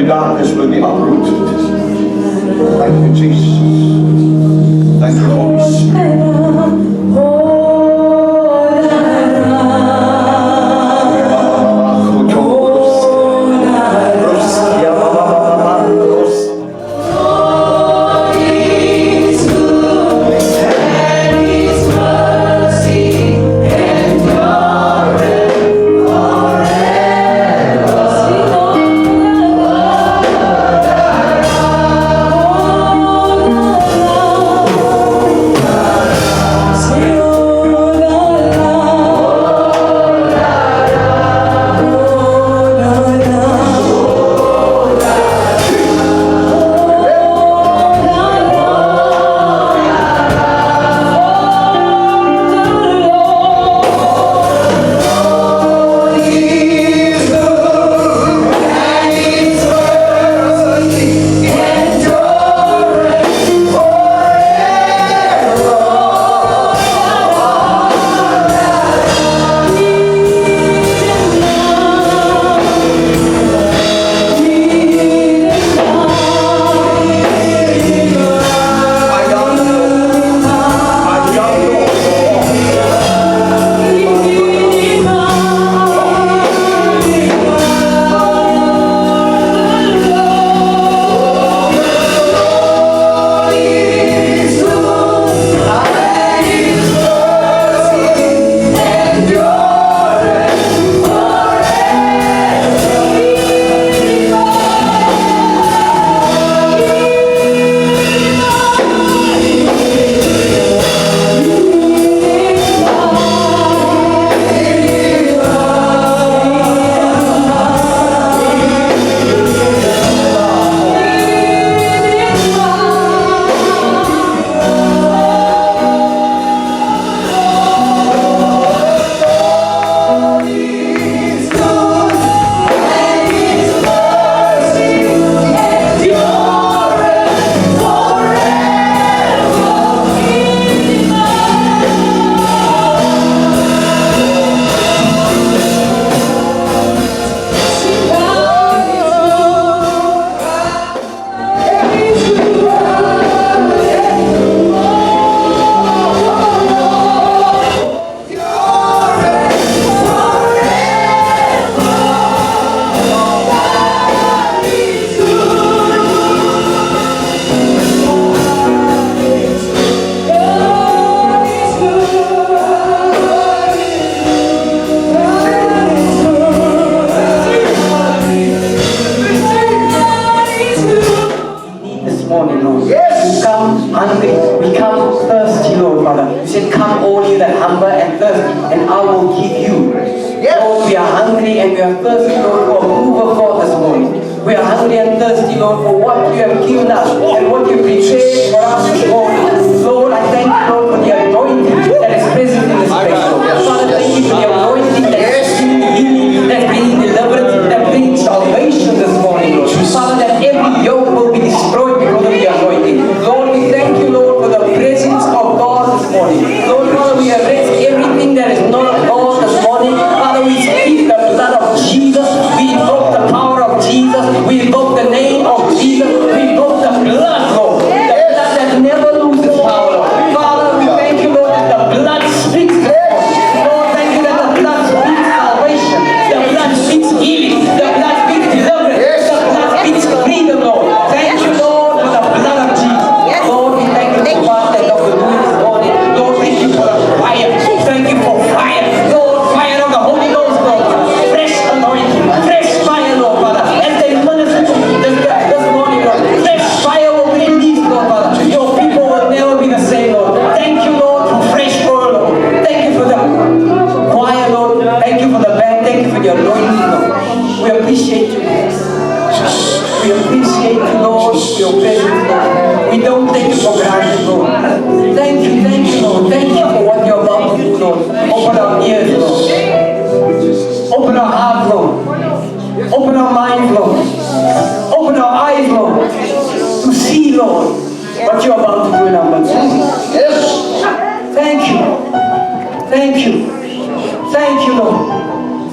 darkness will be uprooted. Thank you, Jesus. Thank you, Holy Spirit.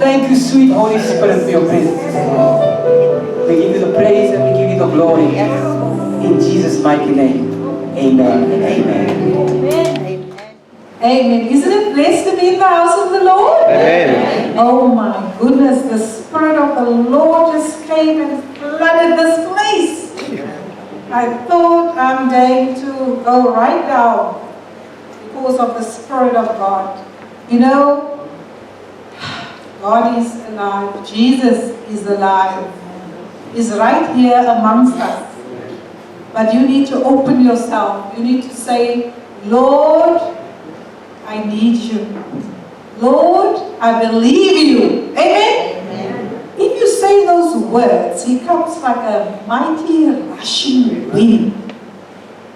Thank you, sweet Holy Spirit, for your presence. We give you the praise you the glory. In Jesus' mighty name. Amen and amen. Amen. Isn't it blessed to be in the house of the Lord? Amen. Oh my goodness, the Spirit of the Lord just came and flooded this place. I thought I'm going to go right down because of the Spirit of God. You know, God is alive. Jesus is alive. He's right here amongst us. But you need to open yourself. You need to say, Lord, I need you. Lord, I believe you. Amen? If you say those words, He comes like a mighty rushing wind.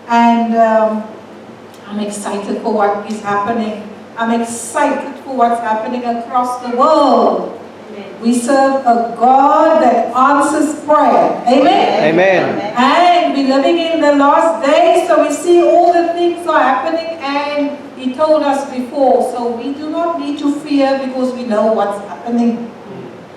And I'm excited for what is happening. I'm excited for what's happening across the world. We serve a God that answers prayer. Amen? Amen. And we're living in the last days, so we see all the things are happening, and He told us before. So we do not need to fear because we know what's happening.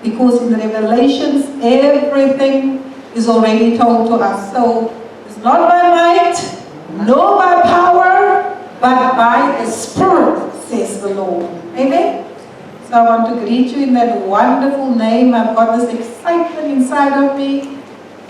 Because in the Revelations, everything is already told to us. So it's not by might, nor by power, but by the Spirit, says the Lord. Amen? So I want to greet you in that wonderful name. I've got this excitement inside of me.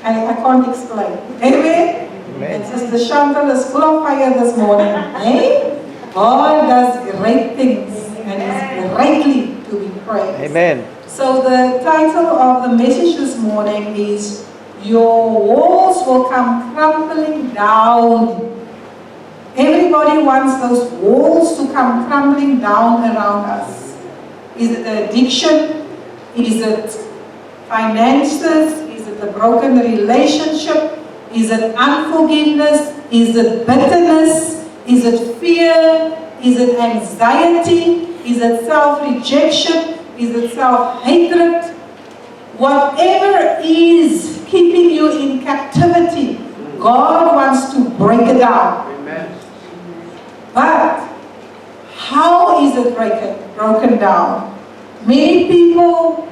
I can't explain. Amen? Amen. Sister Chantal is full of fire this morning. Eh? God does great things and is greatly to be praised. Amen. So the title of the message this morning is Your Walls Will Come Crumbling Down. Everybody wants those walls to come crumbling down around us. Is it addiction? Is it finances? Is it a broken relationship? Is it unforgiveness? Is it bitterness? Is it fear? Is it anxiety? Is it self-rejection? Is it self-hatred? Whatever is keeping you in captivity, God wants to break it down. Amen. But how is it broken down? Many people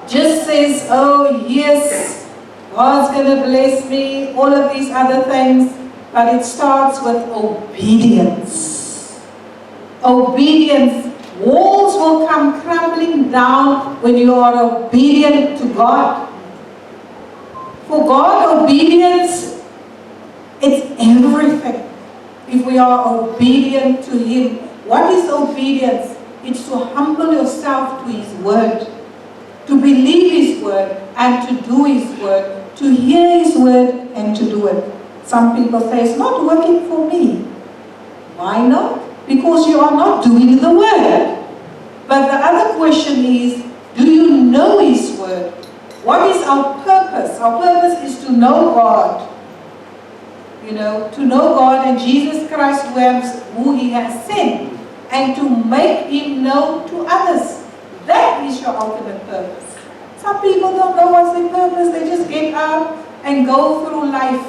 just says, oh yes, God's going to bless me, all of these other things. But it starts with obedience. Obedience. Walls will come crumbling down when you are obedient to God. For God, obedience, it's everything. If we are obedient to Him. What is obedience? It's to humble yourself to His word, to believe His word and to do His word, to hear His word and to do it. Some people say, it's not working for me. Why not? Because you are not doing the word. But the other question is, do you know His word? What is our purpose? Our purpose is to know God. You know, to know God and Jesus Christ who He has sent, and to make Him known to others. That is your ultimate purpose. Some people don't know what's their purpose. They just get up and go through life,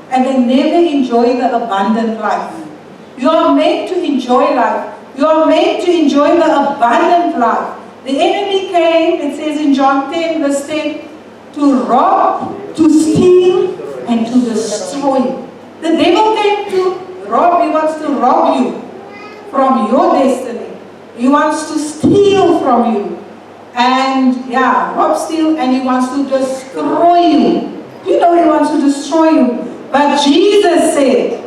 and they never enjoy the abundant life. You are meant to enjoy life. You are meant to enjoy the abundant life. The enemy came, it says in John 10 verse 10, to rob, to steal, and to destroy you. The devil came to rob. He wants to rob you from your destiny. He wants to steal from you. And rob, steal, and he wants to destroy you. You know he wants to destroy you. But Jesus said,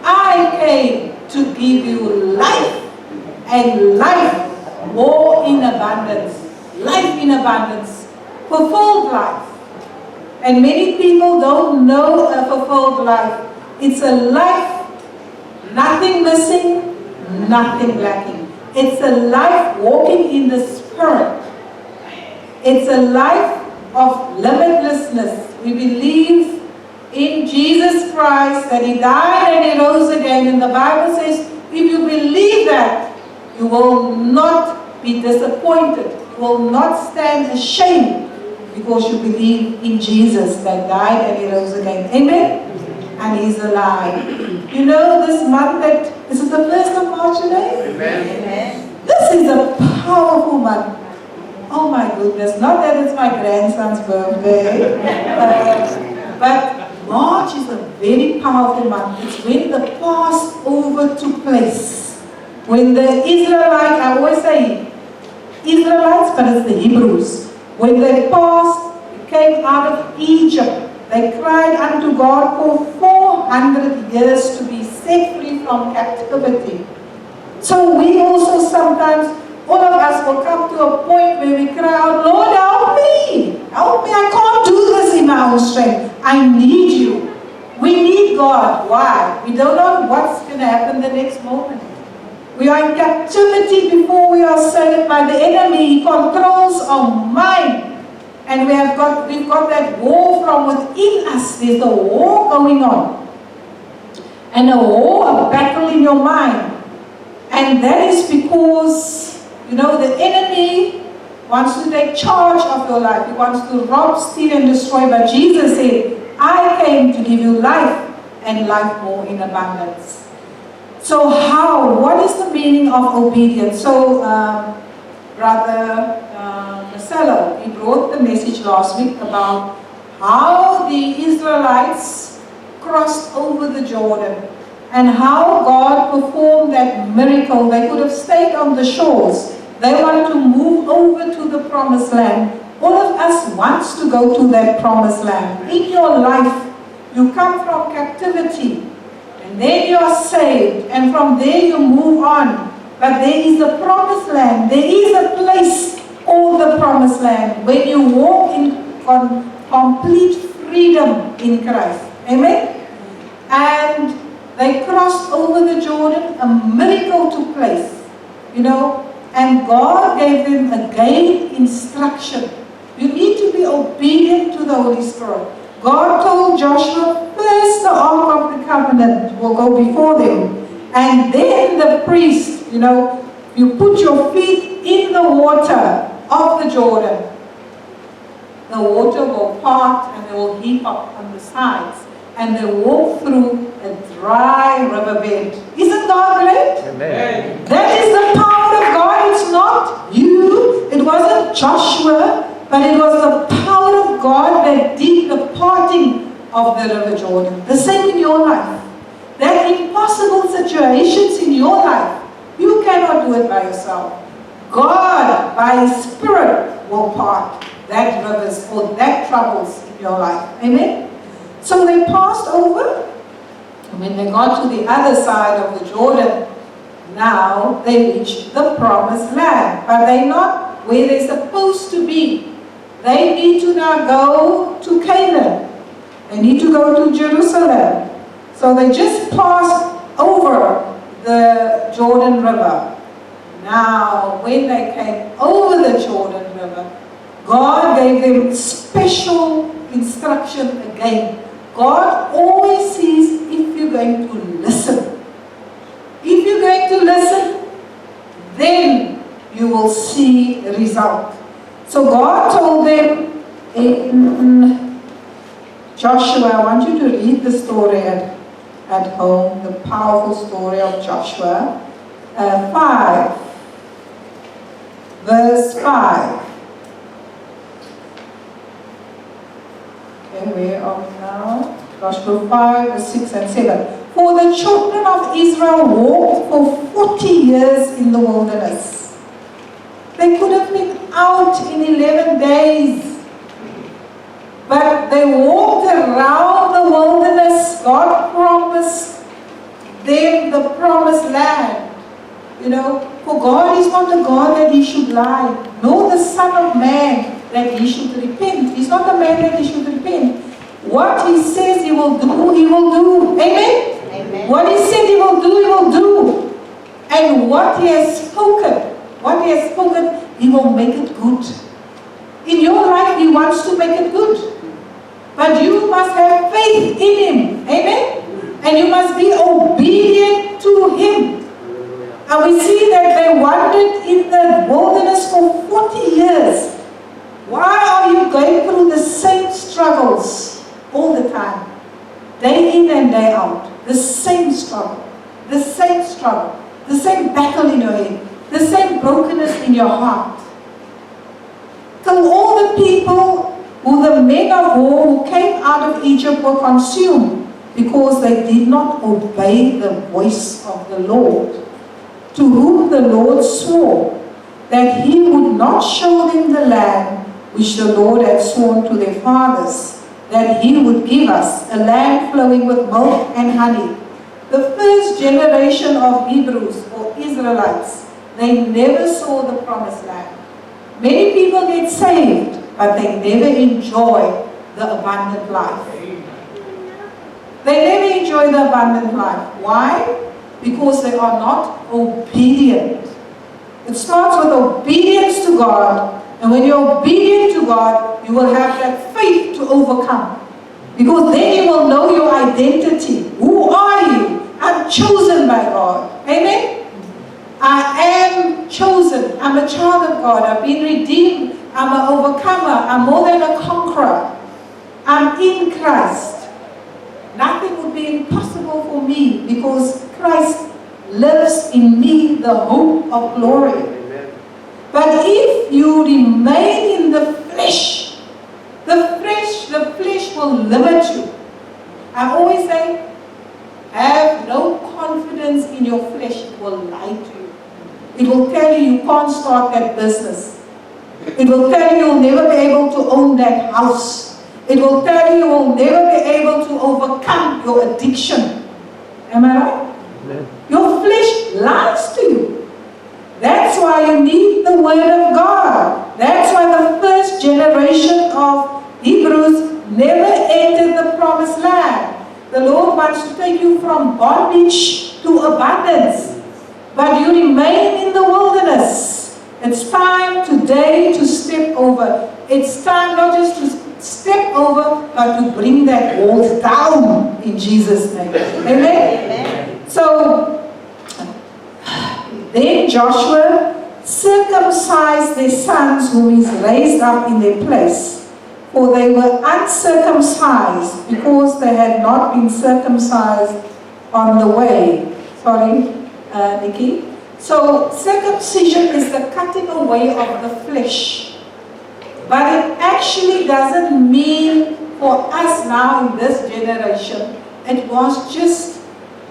I came to give you life, and life more in abundance. Life in abundance. Fulfilled life. And many people don't know a fulfilled life. It's a life, nothing missing, nothing lacking. It's a life walking in the Spirit. It's a life of limitlessness. We believe in Jesus Christ, that He died and He rose again. And the Bible says, if you believe that, you will not be disappointed. You will not stand ashamed, because you believe in Jesus that died and He rose again. Amen? And He's alive. You know, this month, is it the 1st of March today? Amen. This is a powerful month Oh my goodness, not that it's my grandson's birthday, but March is a very powerful month. It's when the Passover took place. When the Israelites, I always say Israelites, but it's the Hebrews. When they came out of Egypt, they cried unto God for 400 years to be set free from captivity. So we also sometimes, all of us will come to a point where we cry out, Lord, help me. Help me. I can't do this in my own strength. I need you. We need God. Why? We don't know what's going to happen the next moment. We are in captivity before we are saved by the enemy. He controls our mind. And we've got that war from within us. There's a war going on. And a war, a battle in your mind. And that is because, the enemy wants to take charge of your life. He wants to rob, steal, and destroy. But Jesus said, I came to give you life and life more in abundance. So what is the meaning of obedience? So, Brother Marcelo, he brought the message last week about how the Israelites crossed over the Jordan and how God performed that miracle. They could have stayed on the shores. They wanted to move over to the promised land. All of us wants to go to that promised land. In your life, you come from captivity and then you are saved, and from there you move on. But there is a promised land. There is a place called the promised land when you walk in complete freedom in Christ. Amen? And they crossed over the Jordan. A miracle took place. And God gave them again instruction. You need to be obedient to the Holy Spirit. God told Joshua, first the Ark of the Covenant will go before them. And then the priest, you put your feet in the water of the Jordan. The water will part and they will heap up on the sides. And they walk through a dry riverbed. Isn't God great? Amen. That is the power of God. It's not you. It wasn't Joshua. But it was the power of God that did the parting of the river Jordan. The same in your life. That impossible situations in your life, you cannot do it by yourself. God, by His Spirit, will part that rivers or that troubles in your life. Amen? So they passed over. And when they got to the other side of the Jordan, now they reached the promised land. But they're not where they're supposed to be. They need to now go to Canaan. They need to go to Jerusalem. So they just passed over the Jordan River. Now, when they came over the Jordan River, God gave them special instruction again. God always sees if you're going to listen. If you're going to listen, then you will see a result. So God told them in Joshua, I want you to read the story at home, the powerful story of Joshua 5, verse 5. Okay, where are we now? Joshua 5, verse 6 and 7. For the children of Israel walked for 40 years in the wilderness. They could have been out in 11 days. But they walked around the wilderness. God promised them the promised land. For God is not a God that He should lie, nor the Son of Man that He should repent. He's not a man that He should repent. What He says He will do, He will do. Amen? Amen. What He said He will do, He will do. And what He has spoken, He will make it good. In your life, He wants to make it good. But you must have faith in Him. Amen? And you must be obedient to Him. And we see that they wandered in the wilderness for 40 years. Why are you going through the same struggles all the time? Day in and day out. The same struggle. The same struggle. The same battle in your head. The same brokenness in your heart. till all the people who the men of war who came out of Egypt were consumed, because they did not obey the voice of the Lord, to whom the Lord swore that he would not show them the land which the Lord had sworn to their fathers, that he would give us, a land flowing with milk and honey. The first generation of Hebrews or Israelites, they never saw the promised land. Many people get saved, but they never enjoy the abundant life. They never enjoy the abundant life. Why? Because they are not obedient. It starts with obedience to God, and when you're obedient to God, you will have that faith to overcome. Because then you will know your identity. Who are you? I'm chosen by God. Amen? I am chosen. I'm a child of God. I've been redeemed. I'm an overcomer. I'm more than a conqueror. I'm in Christ. Nothing would be impossible for me because Christ lives in me, the hope of glory. Amen. But if you remain in the flesh, the flesh will limit you. I always say, have no confidence in your flesh. It will lie to you. It will tell you you can't start that business. It will tell you you'll never be able to own that house. It will tell you you'll never be able to overcome your addiction. Am I right? Amen. Your flesh lies to you. That's why you need the Word of God. That's why the first generation of Hebrews never entered the promised land. The Lord wants to take you from bondage to abundance. But you remain in the wilderness. It's time today to step over. It's time not just to step over, but to bring that wall down in Jesus' name. Amen? Amen. So, then Joshua circumcised their sons whom he raised up in their place. For they were uncircumcised because they had not been circumcised on the way. Sorry, Nikki. So circumcision is the cutting away of the flesh. But it actually doesn't mean for us now in this generation. It was just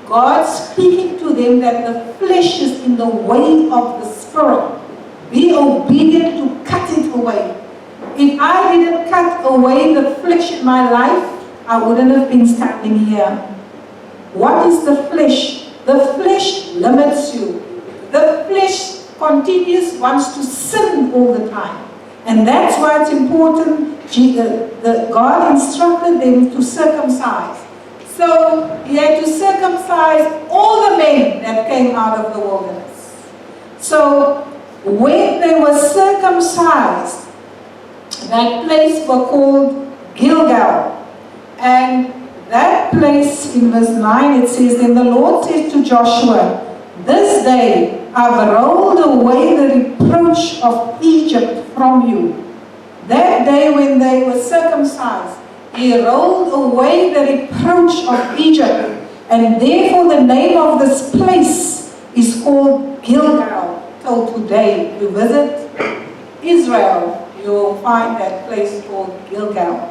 God speaking to them that the flesh is in the way of the Spirit. Be obedient to cut it away. If I didn't cut away the flesh in my life, I wouldn't have been standing here. What is the flesh? The flesh limits you. The flesh wants to sin all the time. And that's why it's important. God instructed them to circumcise. So he had to circumcise all the men that came out of the wilderness. So when they were circumcised, that place was called Gilgal. And that place in verse 9 it says, Then the Lord said to Joshua, This day I've rolled away the reproach of Egypt from you. That day when they were circumcised, he rolled away the reproach of Egypt. And therefore the name of this place is called Gilgal till today. You visit Israel, you will find that place called Gilgal.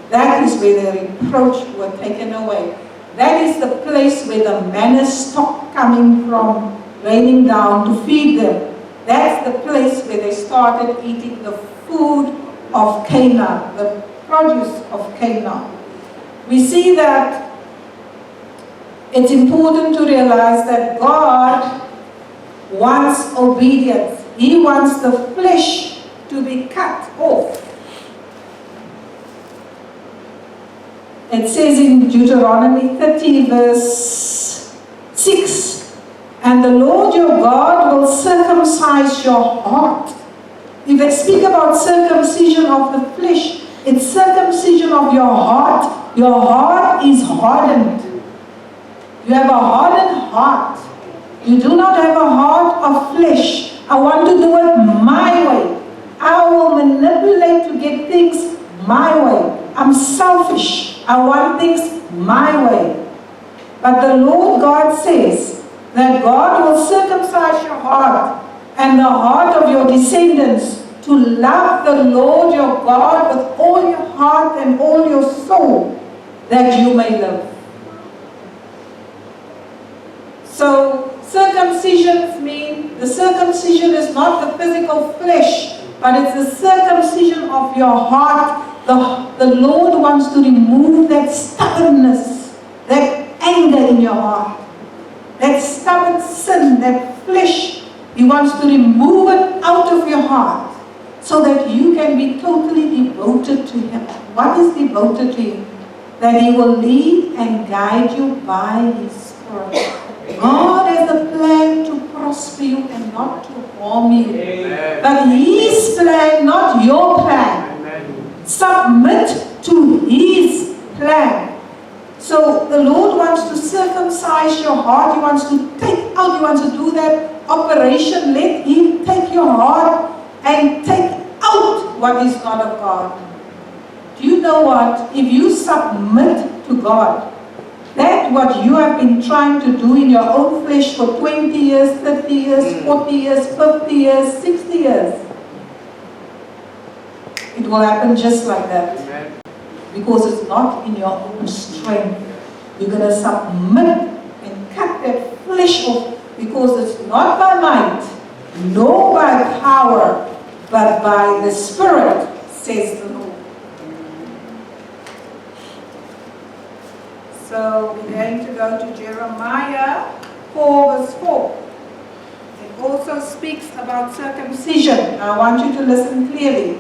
That is where the reproach were taken away. That is the place where the manna stopped coming from, raining down to feed them. That's the place where they started eating the food of Canaan, the produce of Canaan. We see that it's important to realize that God wants obedience. He wants the flesh to be cut off. It says in Deuteronomy 30 verse 6, And the Lord your God will circumcise your heart. If they speak about circumcision of the flesh, it's circumcision of your heart. Your heart is hardened. You have a hardened heart. You do not have a heart of flesh. I want to do it my way. I will manipulate to get things my way. I'm selfish. I want things my way. But the Lord God says that God will circumcise your heart and the heart of your descendants to love the Lord your God with all your heart and all your soul, that you may live. So circumcisions mean, the circumcision is not the physical flesh, but it's the circumcision of your heart. The Lord wants to remove that stubbornness, that anger in your heart, that stubborn sin, that flesh. He wants to remove it out of your heart so that you can be totally devoted to Him. What is devoted to Him? That He will lead and guide you by His Spirit. God has a plan to prosper you and not to harm you. Amen. But His plan, not your plan. Amen. Submit to His plan. So the Lord wants to circumcise your heart. He wants to take out, He wants to do that operation. Let Him take your heart and take out what is not of God. Do you know what? If you submit to God, that what you have been trying to do in your own flesh for 20 years, 30 years, 40 years, 50 years, 60 years, it will happen just like that. Amen. Because it's not in your own strength. You're going to submit and cut that flesh off, because it's not by might, nor by power, but by the Spirit, says the Lord. So we're going to go to Jeremiah 4 verse 4. It also speaks about circumcision. I want you to listen clearly.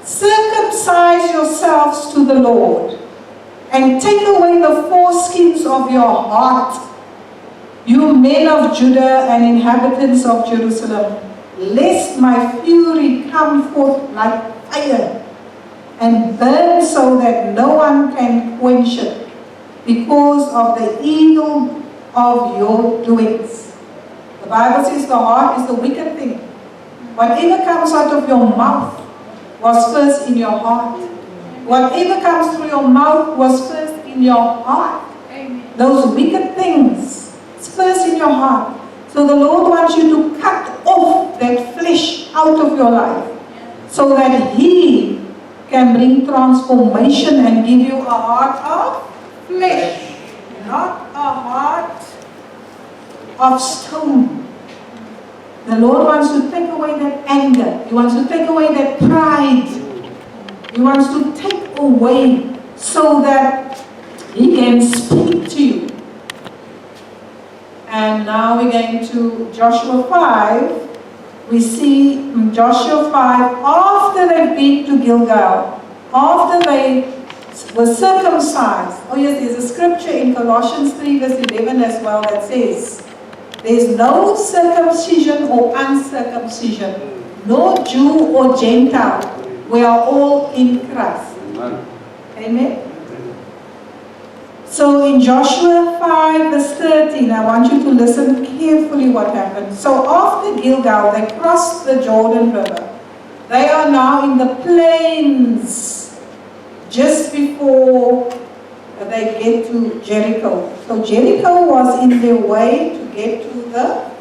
Circumcise yourselves to the Lord, and take away the foreskins of your heart, you men of Judah and inhabitants of Jerusalem, lest my fury come forth like fire, and burn so that no one can quench it, because of the evil of your doings. The Bible says the heart is the wicked thing. Whatever comes out of your mouth was first in your heart. Whatever comes through your mouth was first in your heart. Amen. Those wicked things, it's first in your heart. So the Lord wants you to cut off that flesh out of your life, so that He can bring transformation and give you a heart of flesh, not a heart of stone. The Lord wants to take away that anger. He wants to take away that pride. He wants to take away so that He can speak to you. And now we're going to Joshua 5. We see in Joshua 5, after they've been to Gilgal, after they were circumcised. Oh yes, there's a scripture in Colossians 3 verse 11 as well that says, there's no circumcision or uncircumcision, no Jew or Gentile. We are all in Christ. Amen. Amen. So in Joshua 5 verse 13, I want you to listen carefully what happened. So after Gilgal, they crossed the Jordan River. They are now in the plains just before they get to Jericho. So Jericho was in their way to get to the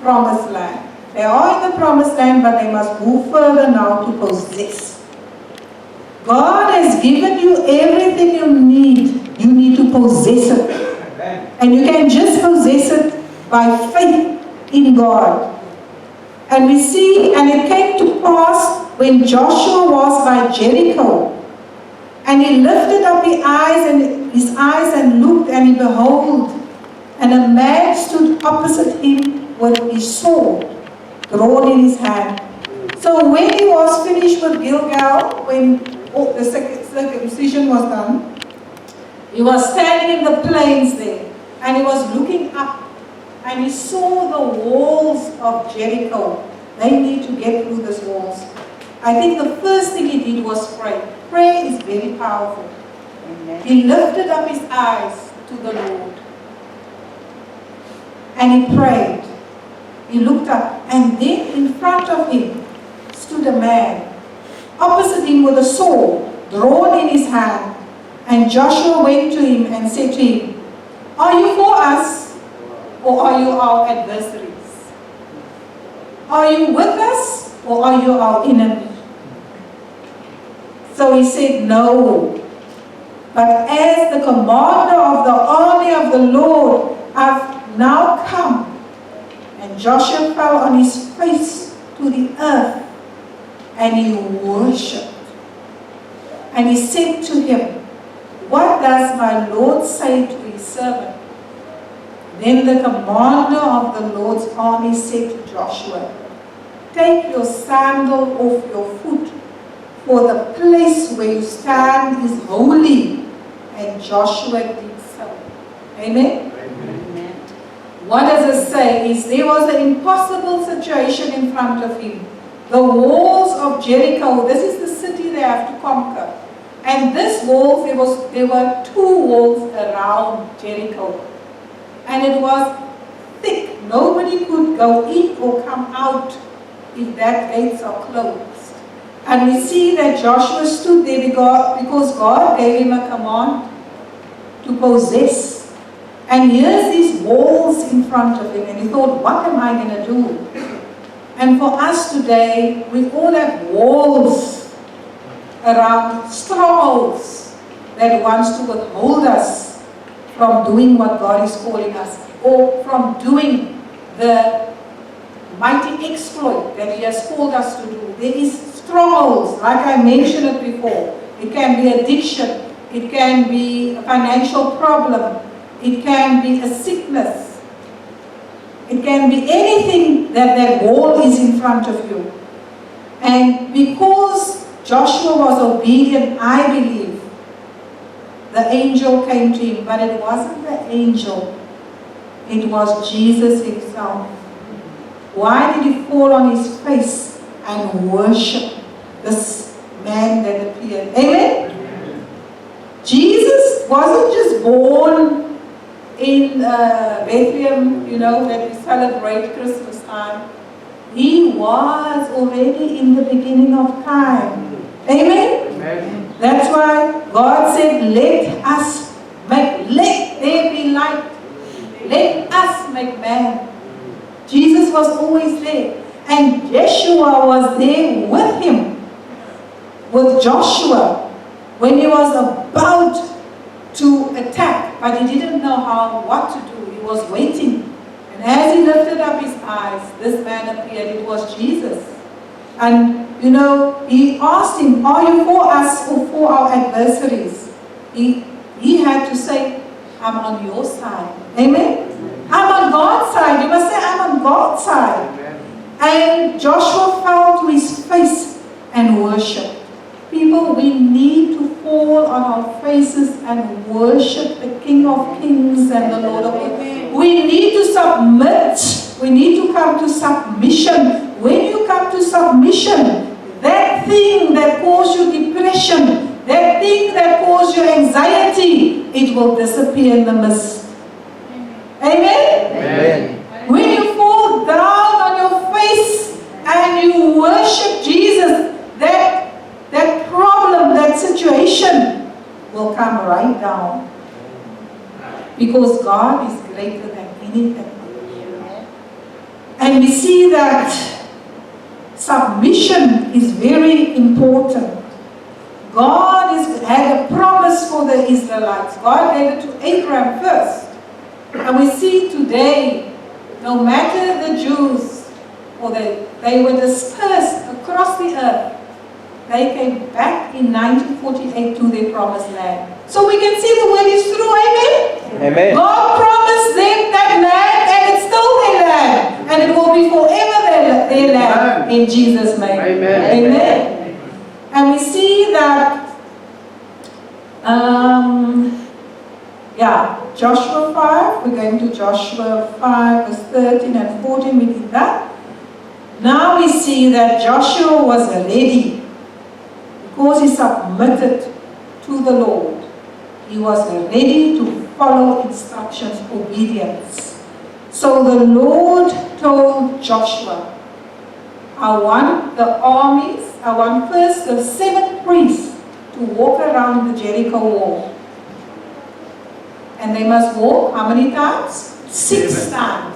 promised land. They are in the promised land, but they must move further now to possess. God has given you everything you need. You need to possess it. And you can just possess it by faith in God. And we see, and it came to pass when Joshua was by Jericho, and he lifted up his eyes and looked, and he behold, and a man stood opposite him with his sword drawn in his hand. So when he was finished with Gilgal, when the circumcision was done, he was standing in the plains there, and he was looking up, and he saw the walls of Jericho. They need to get through these walls. I think the first thing he did was pray. Prayer is very powerful. Amen. He lifted up his eyes to the Lord, and he prayed. He looked up, and then in front of him stood a man, opposite him with a sword drawn in his hand. And Joshua went to him and said to him, are you for us, or are you our adversaries? Are you with us, or are you our enemy? So he said, no. But as the commander of the army of the Lord, I've now come. And Joshua fell on his face to the earth, and he worshipped. And he said to him, what does my Lord say to his servant? Then the commander of the Lord's army said to Joshua, take your sandal off your foot, for the place where you stand is holy. And Joshua did so. Amen? Amen. What does it say? Is there was an impossible situation in front of him. The walls of Jericho, this is the city they have to conquer. And this walls, there were 2 walls around Jericho. And it was thick. Nobody could go in or come out if that gates are closed. And we see that Joshua stood there because God gave him a command to possess. And here's these walls in front of him. And he thought, what am I going to do? And for us today, we all have walls around, strongholds that wants to withhold us from doing what God is calling us, or from doing the mighty exploit that He has called us to do. There is strongholds, like I mentioned it before. It can be addiction, it can be a financial problem, it can be a sickness, it can be anything that wall is in front of you. And because Joshua was obedient, I believe, the angel came to him, but it wasn't the angel, it was Jesus Himself. Why did he fall on his face and worship this man that appeared? Amen? Amen. Jesus wasn't just born in Bethlehem, that we celebrate Christmas time. He was already in the beginning of time. Amen? Amen. That's why God said, let there be light. Let us make man. Jesus was always there. And Yeshua was there with him, with Joshua, when he was about to attack, but he didn't know what to do. He was waiting. And as he lifted up his eyes, this man appeared. It was Jesus. And, he asked him, are you for us or for our adversaries? He had to say, I'm on your side. Amen? I'm on God's side. You must say, I'm on God's side. Amen. And Joshua fell to his face and worshipped. People, we need to fall on our faces and worship the King of Kings and the Lord of Lords. We need to submit. We need to come to submission. When you come to submission, that thing that caused you depression, that thing that caused you anxiety, it will disappear in the mist. Amen? Amen. When you fall down on your face and you worship Jesus, that problem, that situation will come right down. Because God is greater than anything. And we see that submission is very important. God had a promise for the Israelites. God gave it to Abraham first. And we see today, no matter the Jews, or they were dispersed across the earth, they came back in 1948 to their promised land. So we can see the word is true, amen? Amen. God promised them that land, and it's still their land. And it will be forever their land, in Jesus' name. Amen. Amen. And we see that, Joshua 5, we're going to Joshua 5, verse 13 and 14, we did that. Now we see that Joshua was ready because he submitted to the Lord. He was ready to follow instructions, obedience. So the Lord told Joshua, I want first the 7 priests to walk around the Jericho wall. And they must walk how many times? 6 times.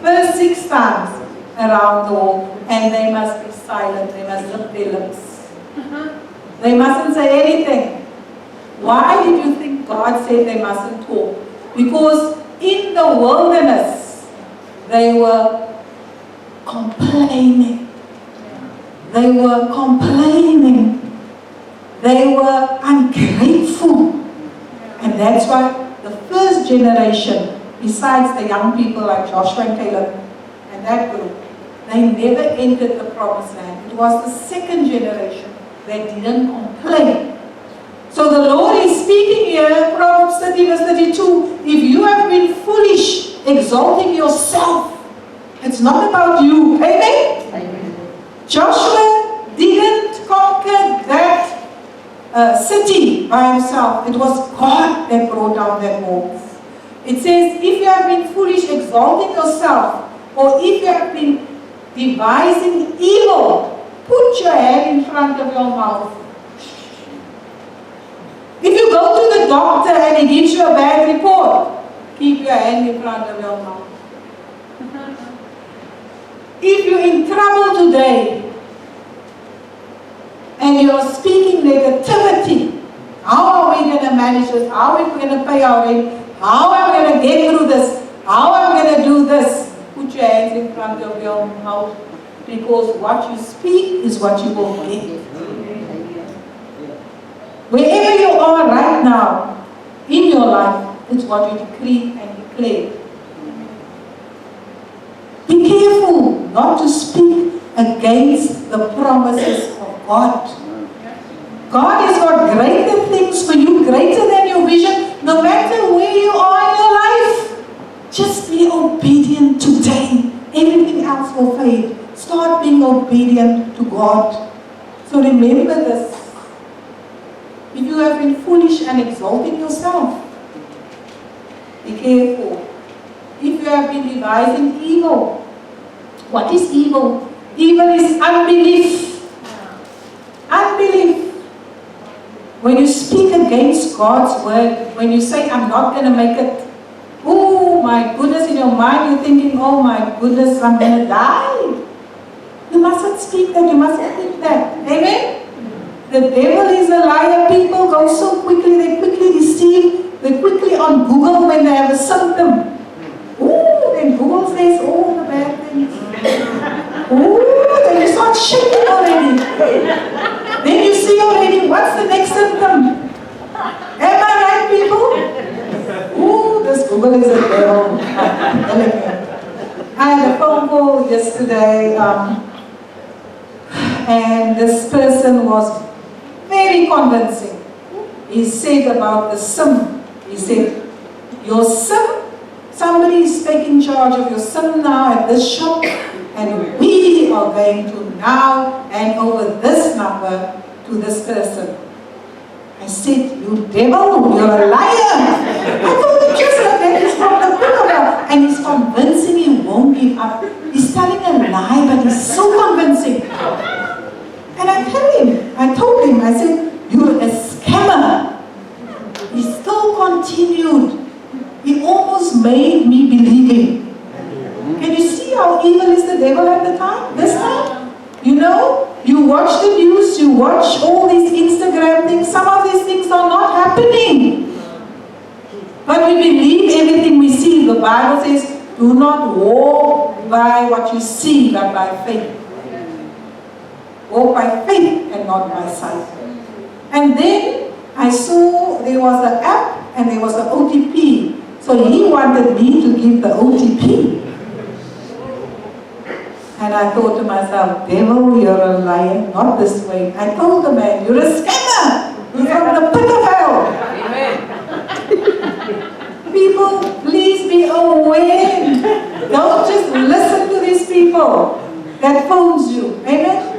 First 6 times around the wall. and they must be silent. They must zip their lips. They mustn't say anything. Why did you think God said they mustn't talk? Because in the wilderness, they were complaining. They were complaining. They were ungrateful. And that's why the first generation, besides the young people like Joshua and Caleb and that group, they never entered the promised land. It was the second generation that didn't complain. So the Lord is speaking here, Proverbs 30 verse 32, if you have been foolish, exalting yourself, it's not about you. Amen? Amen. Joshua didn't conquer that city by himself. It was God that brought down that wall. It says, if you have been foolish, exalting yourself, or if you have been devising evil, put your hand in front of your mouth. If you go to the doctor and he gives you a bad report, keep your hand in front of your mouth. If you're in trouble today and you're speaking negativity, how are we going to manage this? How are we going to pay our rent? How am I going to get through this? How am I going to do this? Put your hands in front of your mouth, because what you speak is what you will get. Wherever you are right now in your life, it's what you decree and declare. Be careful not to speak against the promises of God. God has got greater things for you, greater than your vision, no matter where you are in your life. Just be obedient today. Everything else will fade. Start being obedient to God. So remember this. If you have been foolish and exalting yourself, be careful. If you have been devising evil, what is evil? Evil is unbelief. Unbelief. When you speak against God's word, when you say, I'm not going to make it, oh my goodness, in your mind you're thinking, oh my goodness, I'm going to die. You mustn't speak that, you mustn't think that. Amen? The devil is a liar. People go so quickly, they quickly deceive, they quickly on Google when they have a symptom. Ooh, then Google says all the bad things. Ooh, then you start shaking already. Then you see already, what's the next symptom? Am I right, people? Ooh, this Google is a devil. I had a phone call yesterday, and this person was very convincing. He said about the SIM. He said, your SIM, somebody is taking charge of your SIM now at this shop, and we are going to now hand over this number to this person. I said, you devil, you're a liar. I told him just like that, he's from the pit of hell. And he's convincing he won't give up. He's telling a lie, but he's so convincing. And I told him, I said, you're a scammer. He still continued. He almost made me believe him. Can you see how evil is the devil at the time? This time? You know, you watch the news, you watch all these Instagram things, some of these things are not happening. But we believe everything we see. The Bible says, do not walk by what you see, but by faith. Walk by faith and not by sight. And then I saw there was an app and there was the OTP. So he wanted me to give the OTP. And I thought to myself, devil, you're a liar, not this way. I told the man, you're a scammer. You're from the pit of hell. Amen. People, please be aware. Don't just listen to these people that phones you. Amen.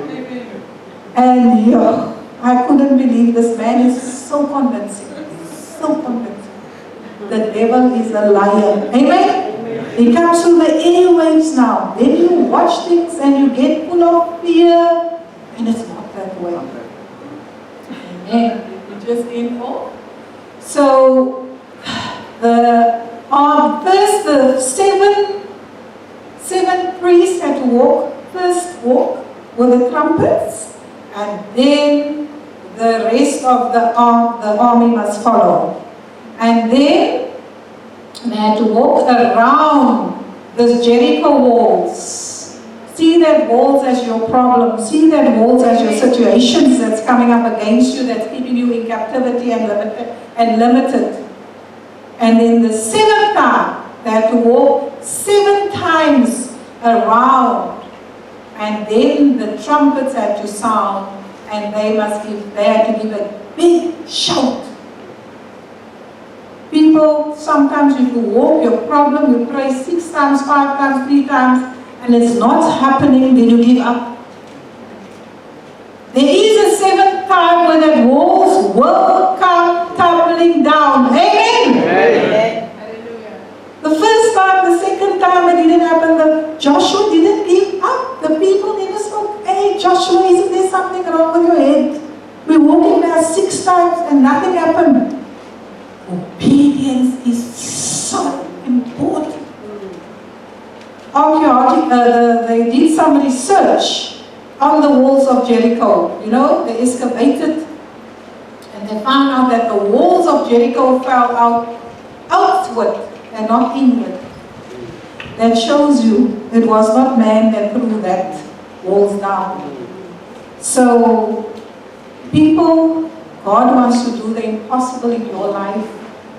And yeah, I couldn't believe this man is so convincing. So convincing. The devil is a liar. Amen? He comes through the airwaves now. Then you watch things and you get full of fear. And it's not that way. Amen. You just ain't all. So, first the seven priests had to walk first walk with the trumpets, and then the rest of the army must follow. And then they had to walk around the Jericho walls. See that walls as your problem. See that walls as your situations that's coming up against you, that's keeping you in captivity and limited. And then the seventh time, they had to walk 7 times around. And then the trumpets had to sound, and they had to give a big shout. People, sometimes if you walk your problem, you pray 6 times, 5 times, 3 times, and it's not happening, then you give up. There is a 7th time when the walls will come tumbling down. Amen? Amen. The first time, the second time it didn't happen, Joshua didn't give up. The people never spoke, hey Joshua, isn't there something wrong with your head? We're walking there 6 times and nothing happened. Obedience is so important. They did some research on the walls of Jericho. You know, they excavated and they found out that the walls of Jericho fell outward and not inward. That shows you it was not man that threw that walls down. So, people, God wants to do the impossible in your life,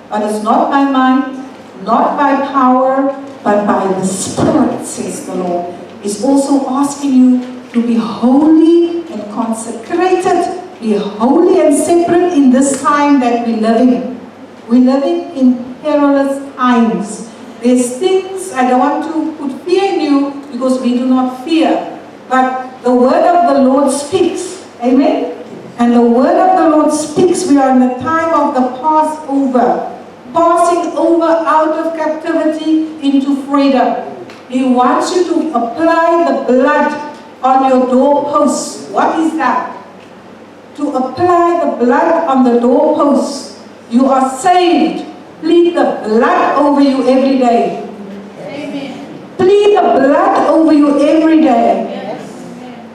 but it's not by might, not by power, but by the Spirit, says the Lord. He's also asking you to be holy and consecrated, be holy and separate in this time that we live in. We're living in perilous times. There's things, I don't want to put fear in you because we do not fear. But the word of the Lord speaks. Amen? And the word of the Lord speaks. We are in the time of the Passover. Passing over out of captivity into freedom. He wants you to apply the blood on your doorposts. What is that? To apply the blood on the doorposts. You are saved. Plead the blood over you every day. Amen. Plead the blood over you every day. Yes.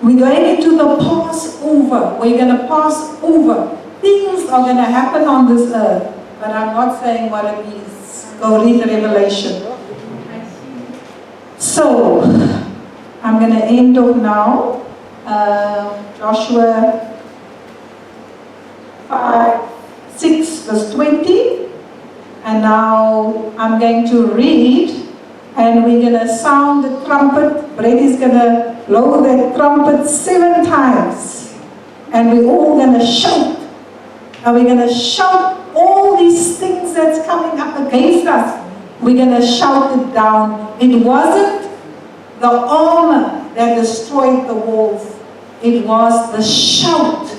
We're going into the Passover. We're going to pass over. Things are going to happen on this earth. But I'm not saying what it is. Go read the Revelation. So, I'm going to end off now. Joshua 6 verse 20. And now I'm going to read. And we're going to sound the trumpet. Brett is going to blow the trumpet 7 times. And we're all going to shout. And we're going to shout all these things that's coming up against us. We're going to shout it down. It wasn't the armor that destroyed the walls. It was the shout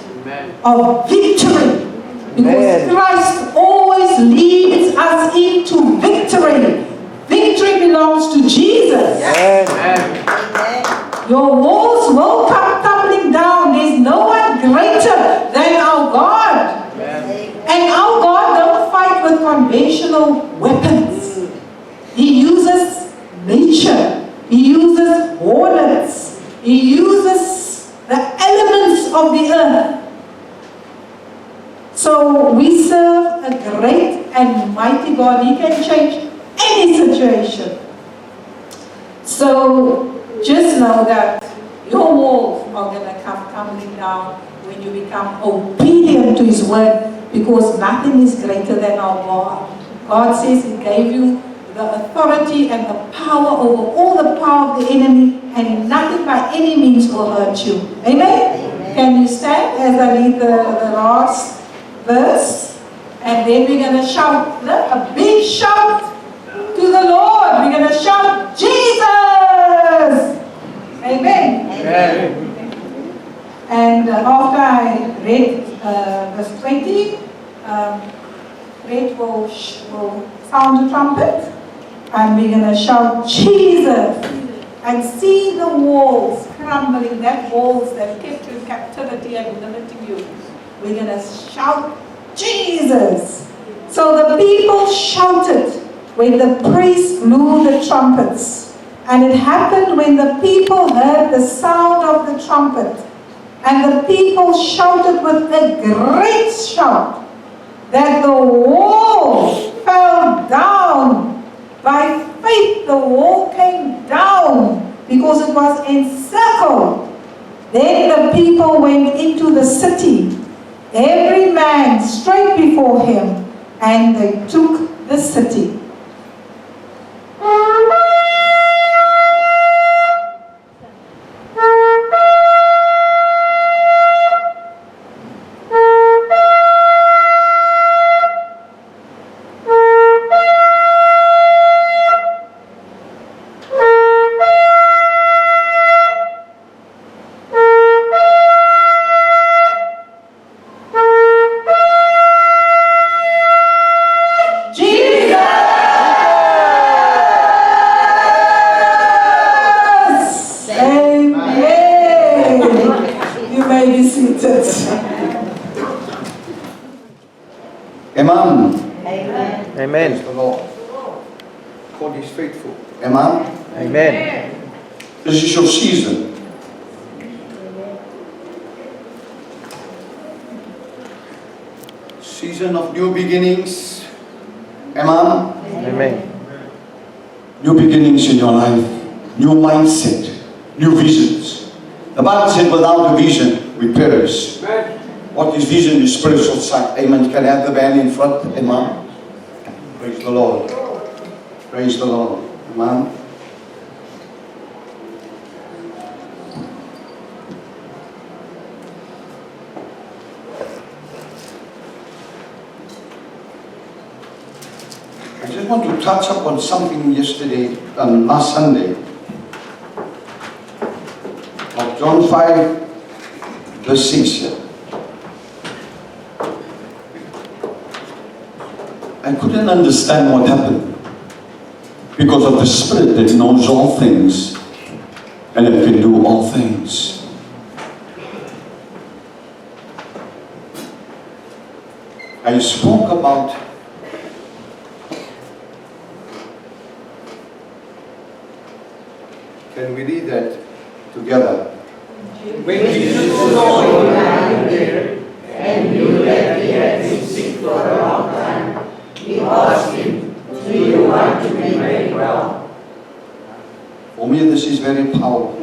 of victory. Because Christ always leads us into victory. Victory belongs to Jesus. Amen. Your walls will come tumbling down. There's no one greater than our God. And our God don't fight with conventional weapons. He uses nature. He uses hornets. He uses the elements of the earth. So we serve a great and mighty God. He can change any situation. So just know that your walls are going to come tumbling down when you become obedient to His word. Because nothing is greater than our God. God says He gave you the authority and the power over all the power of the enemy, and nothing by any means will hurt you. Amen? Amen. Can you stand as I read the last verse? And then we're going to shout a big shout to the Lord. We're going to shout, Jesus! Amen? Amen. And after I read verse 20, Red will sound the trumpet, and we're going to shout, Jesus! And see the walls crumbling, that walls that kept you in captivity and limiting you. We're going to shout, Jesus! So the people shouted when the priest blew the trumpets. And it happened when the people heard the sound of the trumpet, and the people shouted with a great shout, that the wall fell down. By faith the wall came down, because it was encircled. Then the people went into the city, every man straight before him, and they took the city. Amen. Amen. Praise the Lord. God is faithful. Amen. Amen. This is your season. Season of new beginnings. Amen. Amen. New beginnings in your life. New mindset. New visions. The Bible said without a vision we perish. What is vision is spiritual sight. Amen. Can I have the band in front? Amen. Praise the Lord. Praise the Lord. Amen. I just want to touch up on something yesterday, last Sunday. Of John 5, verse 6 here. I couldn't understand what happened because of the Spirit that knows all things and it can do all things. I spoke about can we read that together? When Jesus saw him lying there and knew that he had been sick for a long time, he asked him, "Do you want to be made well?" For me, this is very powerful.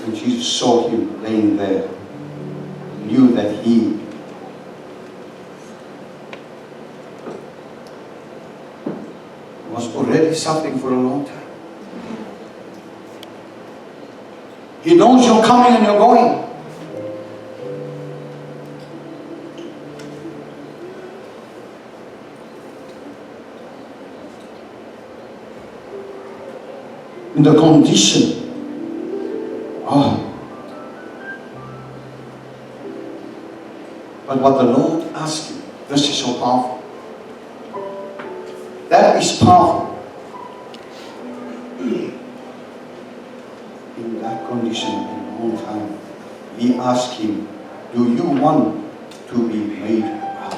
When Jesus saw him laying there, he knew that he was already suffering for a long time. He knows you're coming and you're going. In the condition. But what the Lord asked him, this is so powerful. That is powerful. In that condition, in a long time, he asked him, do you want to be made well?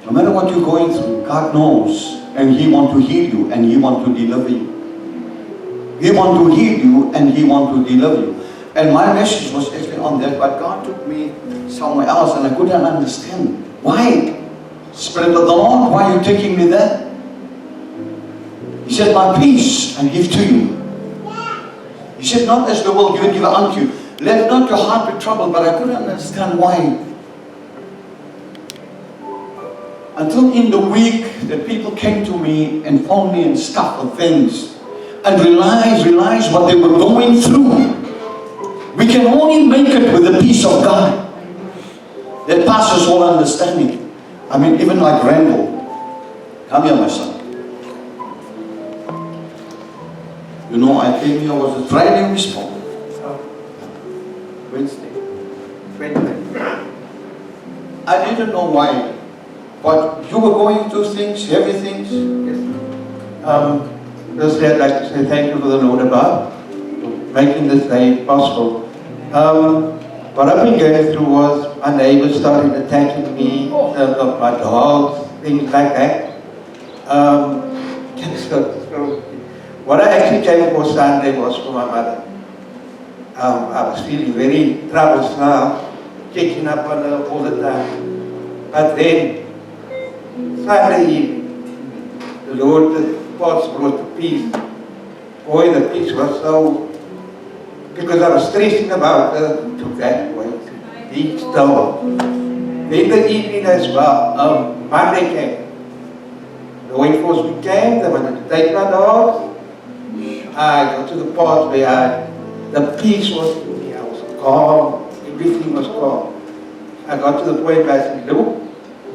No matter what you're going through, God knows, and He wants to heal you, and He wants to deliver you. He wants to heal you, and He wants to deliver you. And my message was actually on that, but God took me somewhere else, and I couldn't understand. Why? Spirit of the Lord, why are you taking me there? He said, my peace I give to you. He said, not as the world give unto you. Let not your heart be troubled, but I couldn't understand why. Until in the week that people came to me and phoned me and stuff for things and realized what they were going through. We can only make it with the peace of God that passes all understanding. I mean, even like Randall. Come here, my son. You know, I came here, was it Friday we spoke? Wednesday. I didn't know why. But you were going through things, heavy things. Yes. Firstly, I'd like to say thank you for the Lord above, for making this day possible. What I've been going through was my neighbors started attacking me in terms of my dogs, things like that. So what I actually came for Sunday was for my mother. I was feeling very troublesome, checking up on her all the time. But then, Sunday evening, the Lord, the Apostle brought the peace. Boy, the peace was so, because I was stressing about her, took that away. Be still. Then the evening as well, Monday came. The law enforcement came, they wanted to take my dogs. I got to the part where the peace was in me. I was calm, everything was calm. I got to the point where I said, look,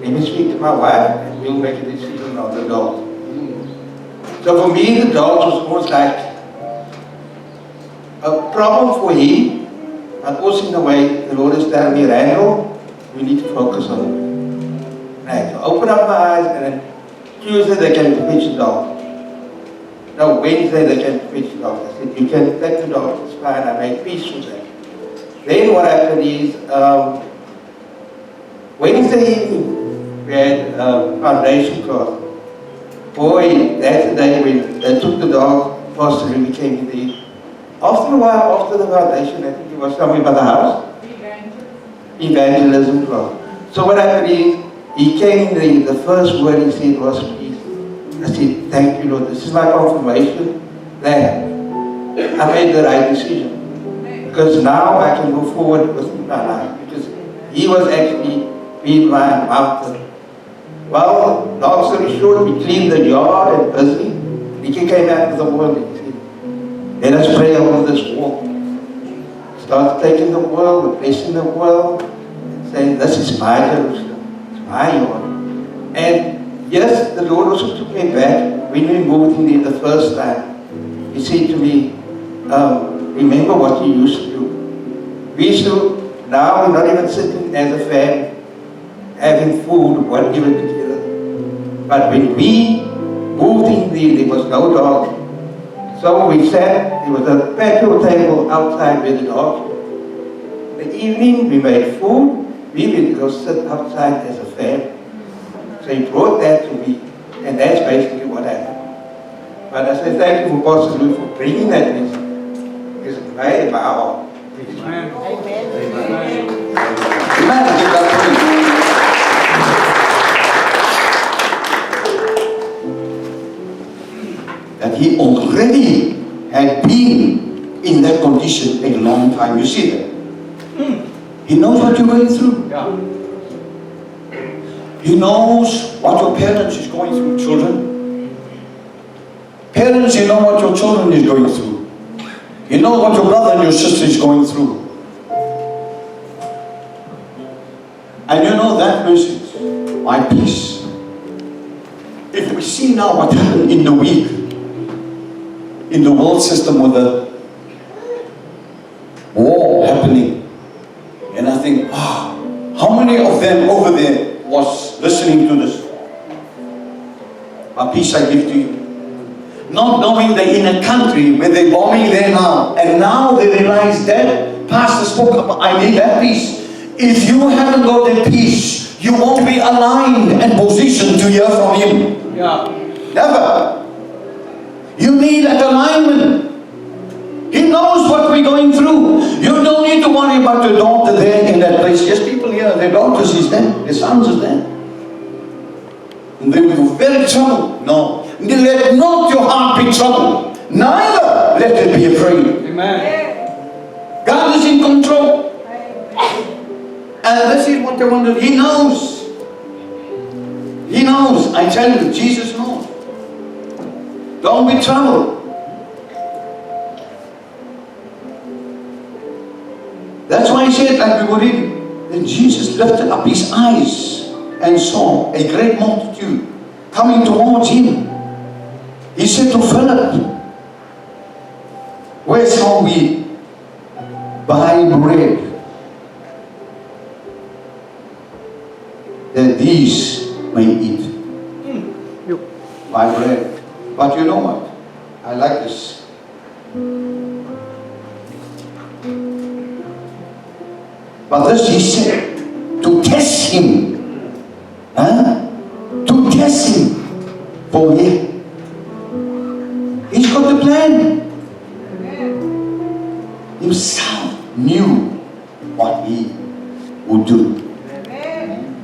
let me speak to my wife and we'll make a decision on the dogs. So for me, the dogs was almost like a problem for him, but also in a way, the Lord is telling me, Randall, we need to focus on it. And I had to open up my eyes, and then Tuesday they came to fetch the dog. No, Wednesday they came to fetch the dog. I said, you can take the dog, it's fine, I made peace with that. Then what happened is, Wednesday evening, we had foundation class. Boy, that's the day when they took the dog, Pastor Ruby came in there. After a while, after the foundation, I think he was somewhere by the house. Evangelism class. So what happened is, he came in the first word he said was peace. I said, thank you, Lord. This is my confirmation that I made the right decision. Because now I can go forward with my life. Because he was actually being my mountain. Well, long story short, we cleaned the yard and busy. Nikki came out of the world and said, let us pray over this walk. Start taking the world, blessing the world, and saying, this is my Jerusalem, it's my yard. And yes, the Lord also took me back. When we moved in there the first time, He said to me, remember what you used to do. We used to, now we're not even sitting as a family, having food, whatever together. But when we moved in there was no dog. So we sat, there was a patio table outside with the dogs. In the evening, we made food. We would go sit outside as a family. So he brought that to me, and that's basically what happened. But I say thank you for Pastor Louis for bringing that message. Because it made my heart. Amen. Amen. Give that praise. That he already had been in that condition a long time. You see that? He knows what you're going through. Yeah. He knows what your parents is going through, children. Parents, you know what your children is going through. You know what your brother and your sister is going through. And you know that message, my peace. If we see now what happened in the week, in the world system with the war happening, and I think, wow, how many of them over there was listening to this? My peace I give to you. Not knowing they're in a country where they're bombing there now, and now they realize that Pastor spoke about, I need that peace. If you haven't got that peace, you won't be aligned and positioned to hear from Him. Yeah. Never. You need that alignment. He knows what we're going through. You don't need to worry about your daughter there in that place. Yes, people here, their daughters is there, their sons is there. And they will be very troubled. No. Let not your heart be troubled. Neither let it be afraid. Amen. God is in control. And this is what they want to do. He knows. He knows. I tell you, Jesus knows. Don't be troubled. That's why He said, like we were reading, that Jesus lifted up His eyes and saw a great multitude coming towards Him. He said to Philip, where shall we buy bread that these may eat? Buy bread. But you know what? I like this. But this He said to test Him. Huh? To for me. He's got the plan. Himself knew what he would do.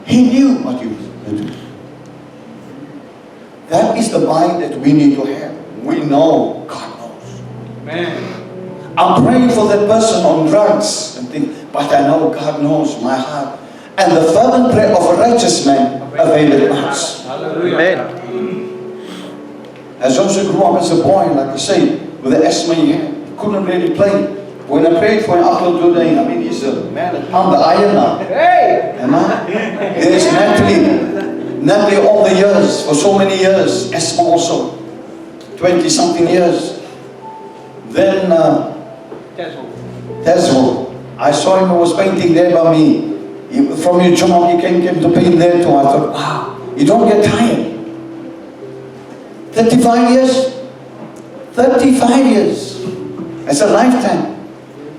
He knew what he would do. That is the mind that we need to have. We know God knows. I'm praying for that person on drugs and think, but I know God knows my heart. And the fervent prayer of a righteous man availeth much. Amen. As Joseph grew up as a boy, like I say, with the asthma he had, he couldn't really play. When I prayed for him up till today, I mean, he's a man on the iron now. Amen. There's Natalie all the years, for so many years, asthma also, 20-something years. Then Tesla, I saw him, he was painting there by me. From your job, he came to paint there too. I thought, wow, you don't get tired. 35 years? 35 years. It's a lifetime.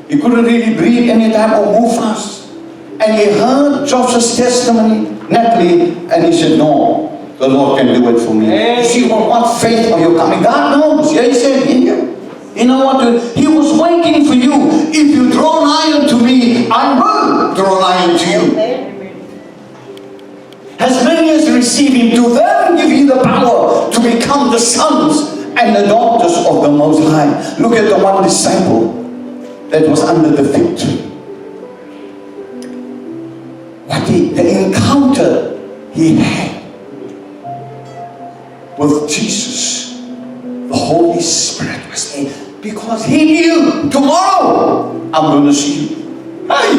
He couldn't really breathe anytime or move fast. And he heard Joseph's testimony, Natalie, and he said, no, the Lord can do it for me. You see, what faith are you coming? God knows. Yeah, he said, you know what? He was waiting for you. If you draw nigh unto me, I will draw nigh unto you. As many as receive him, to them give he the power to become the sons and the daughters of the Most High. Look at the one disciple that was under the fig tree. What the encounter he had with Jesus, the Holy Spirit was there. Because he knew, tomorrow I'm going to see you. Hey!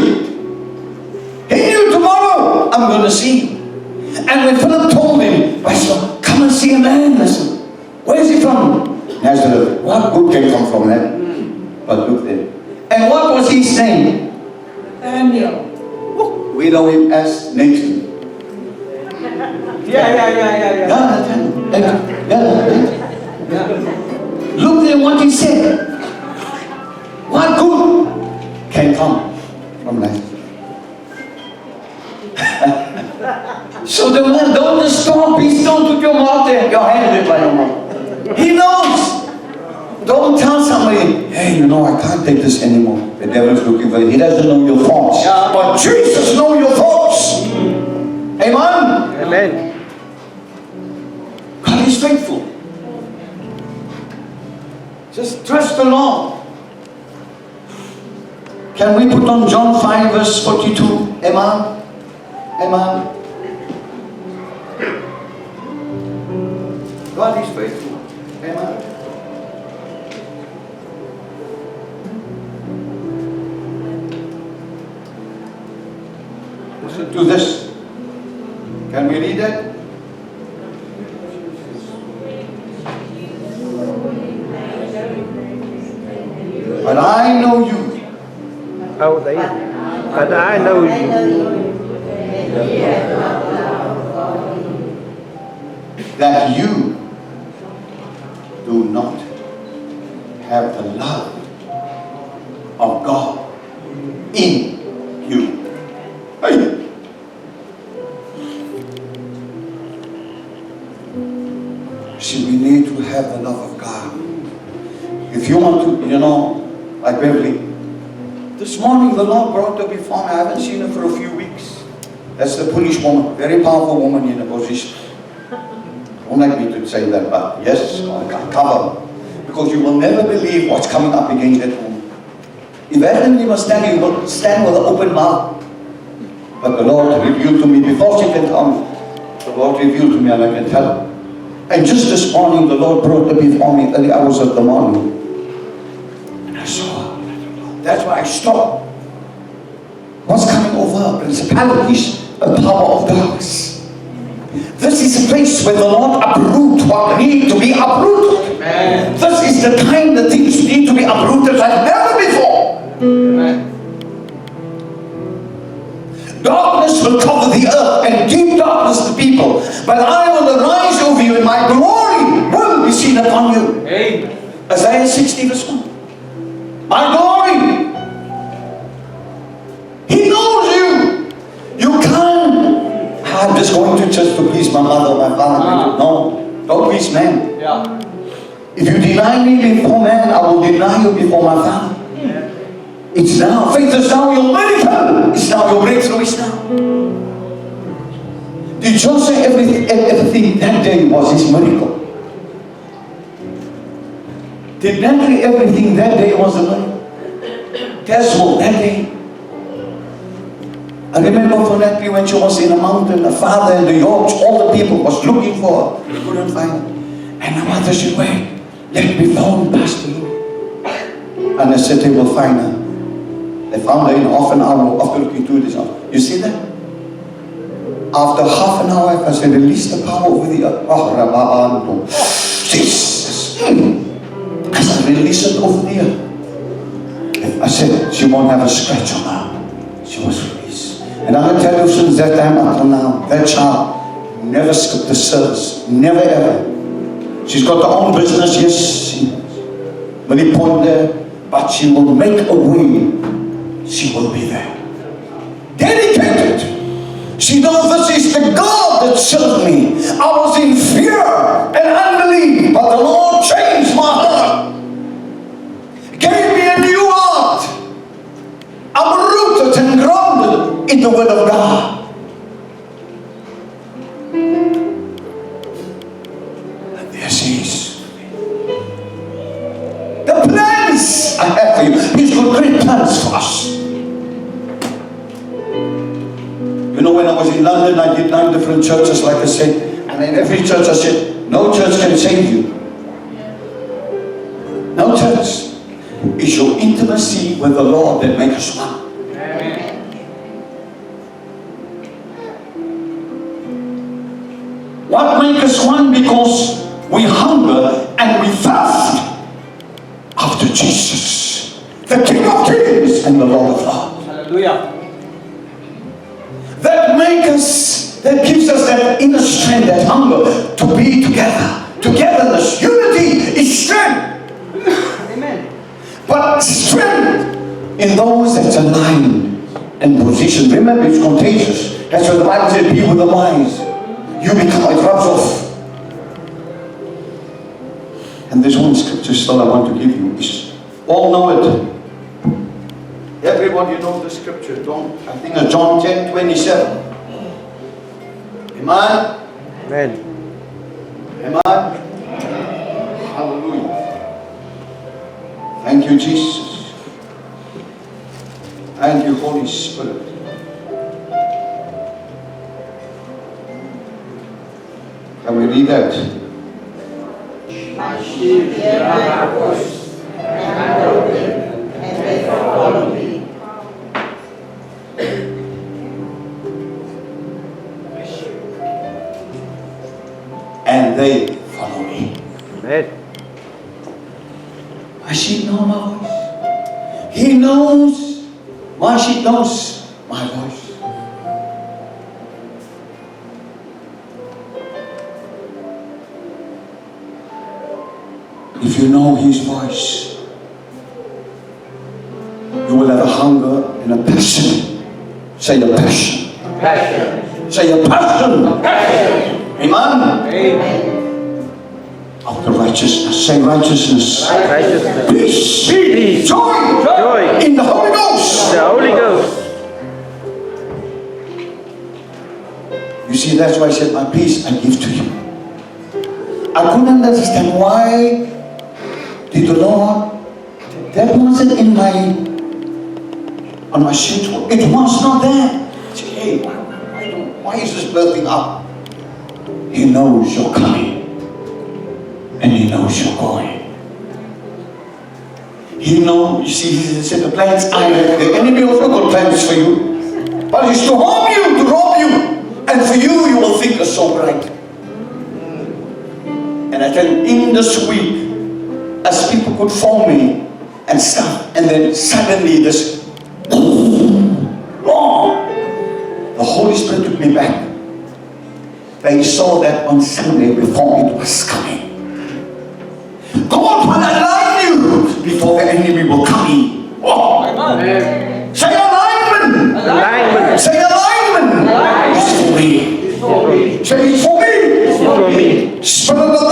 He knew, tomorrow I'm going to see you. And when Philip told him, Pastor, come and see a man, listen. Where is he from? Nazareth. What good can come from that? But look there. And what was his name? Nathaniel. We know him as Nathan. Yeah. Look there what he said. What good can come from that? So the man, don't just stop. Please don't put your mouth there. Your hand in by your mouth. He knows. Don't tell somebody, hey, you know, I can't take this anymore. The devil's looking for you. He doesn't know your thoughts. Yeah. But Jesus knows your thoughts. Amen? Amen. God is faithful. Just trust the Lord. Can we put on John 5 verse 42? Amen? Amen? God is faithful. Amen? Listen to this. Can we read it? But I know you. Oh, they. But I know you. That you do not have the love of God in you. Hey. See, we need to have the love of God. If you want to, you know, like Beverly, this morning the Lord brought her before me. I haven't seen her for a few weeks. That's the Polish woman, very powerful woman in a position. Don't like me to say that, but yes, I can cover. Because you will never believe what's coming up against that woman. If Adam was standing, you will stand with an open mouth. But the Lord revealed to me, before she can tell me, the Lord revealed to me and I can tell her. And just this morning, the Lord brought her before me, early hours of the morning. And I saw her. That's why I stopped. What's coming over her? Principalities, a power of darkness. This is a place where the Lord uproot what need to be uprooted. Amen. This is the time that things need to be uprooted like never before. Amen. Darkness will cover the earth and deep darkness the people. But I will arise over you and my glory will be seen upon you. Amen. Isaiah 60 verse 1. My glory. He knows you. You can't. I'm just going to church to please my mother, my father. No. Don't please man. Yeah. If you deny me before man, I will deny you before my Father. It's now. Faith is now your miracle. It's now your breakthrough. It's now. Did John say everything that day was his miracle? Did Natalie everything that day was a miracle? Desmond that day. I remember for Natalie when she was in a mountain, the father and the Yorks, all the people was looking for her. They couldn't find her. And her mother said, wait, let me phone Pastor Lou. And I said they will find her. They found her in half an hour after looking through this house. You see that? After half an hour, I said, release the power over the earth. Oh, Jesus. I said, release it over the earth. I said, she won't have a scratch on her. She was released. And I can tell you since that time until now, that child never skipped the service. Never ever. She's got her own business, yes. Many point there, but she will make a way. She will be there. Dedicated. She knows this is the God that served me. I was in fear and unbelief, but the Lord changed my heart. Gave me a new heart. I'm rooted and grounded in the Word of God. And there she is. The plans I have for you. He's got great plans for us. You know, when I was in London, I did 9 different churches, like I said. And in every church I said, no church can save you. No church. It's your intimacy with the Lord that makes us one. What makes us one? Because we hunger and we thirst after Jesus, the King of Kings and the Lord of Lords. Hallelujah. That makes us, that gives us that inner strength, that hunger to be together. Togetherness, unity is strength. Amen. But strength in those that's aligned and positioned. Remember, it's contagious. That's what the Bible said, be with the wise. You become, it rubs off. And there's one scripture still I want to give you. All know it. Everybody knows the scripture. I think it's John 10:27. Amen? Amen. Amen? Hallelujah. Thank you, Jesus. Thank you, Holy Spirit. Can we read that? My sheep hear my voice, and I know them, and they follow me. And they follow me. Amen. My sheep know my voice. He knows. My sheep knows my voice. If you know His voice, you will have a hunger and a passion. Say a passion. Passion. Say a passion. Passion. Amen. Amen. Of the righteousness. Say righteousness. Righteousness. Peace. Peace. Joy. Joy. In the Holy Ghost. The Holy Ghost. You see, that's why I said, my peace I give to you. I couldn't understand why did the Lord, that wasn't on my sheet. It was not there. I said, hey, why is this building up? He knows you're coming. And He knows you're going. He knows, you see, He said, the plans I have, the enemy also got plans for you. But it's to harm you, to rob you. And for you, you will think it's so bright. And I tell you, in this week, as people could phone me and stuff, and then suddenly this, the Holy Spirit took me back. They saw that on Sunday before it was coming. God will align you before the enemy will come in. Oh. Amen. Say alignment. Alignment. Say alignment. Alignment. It's for me. It's for me. Say it's for me. It's for me. Spirit of the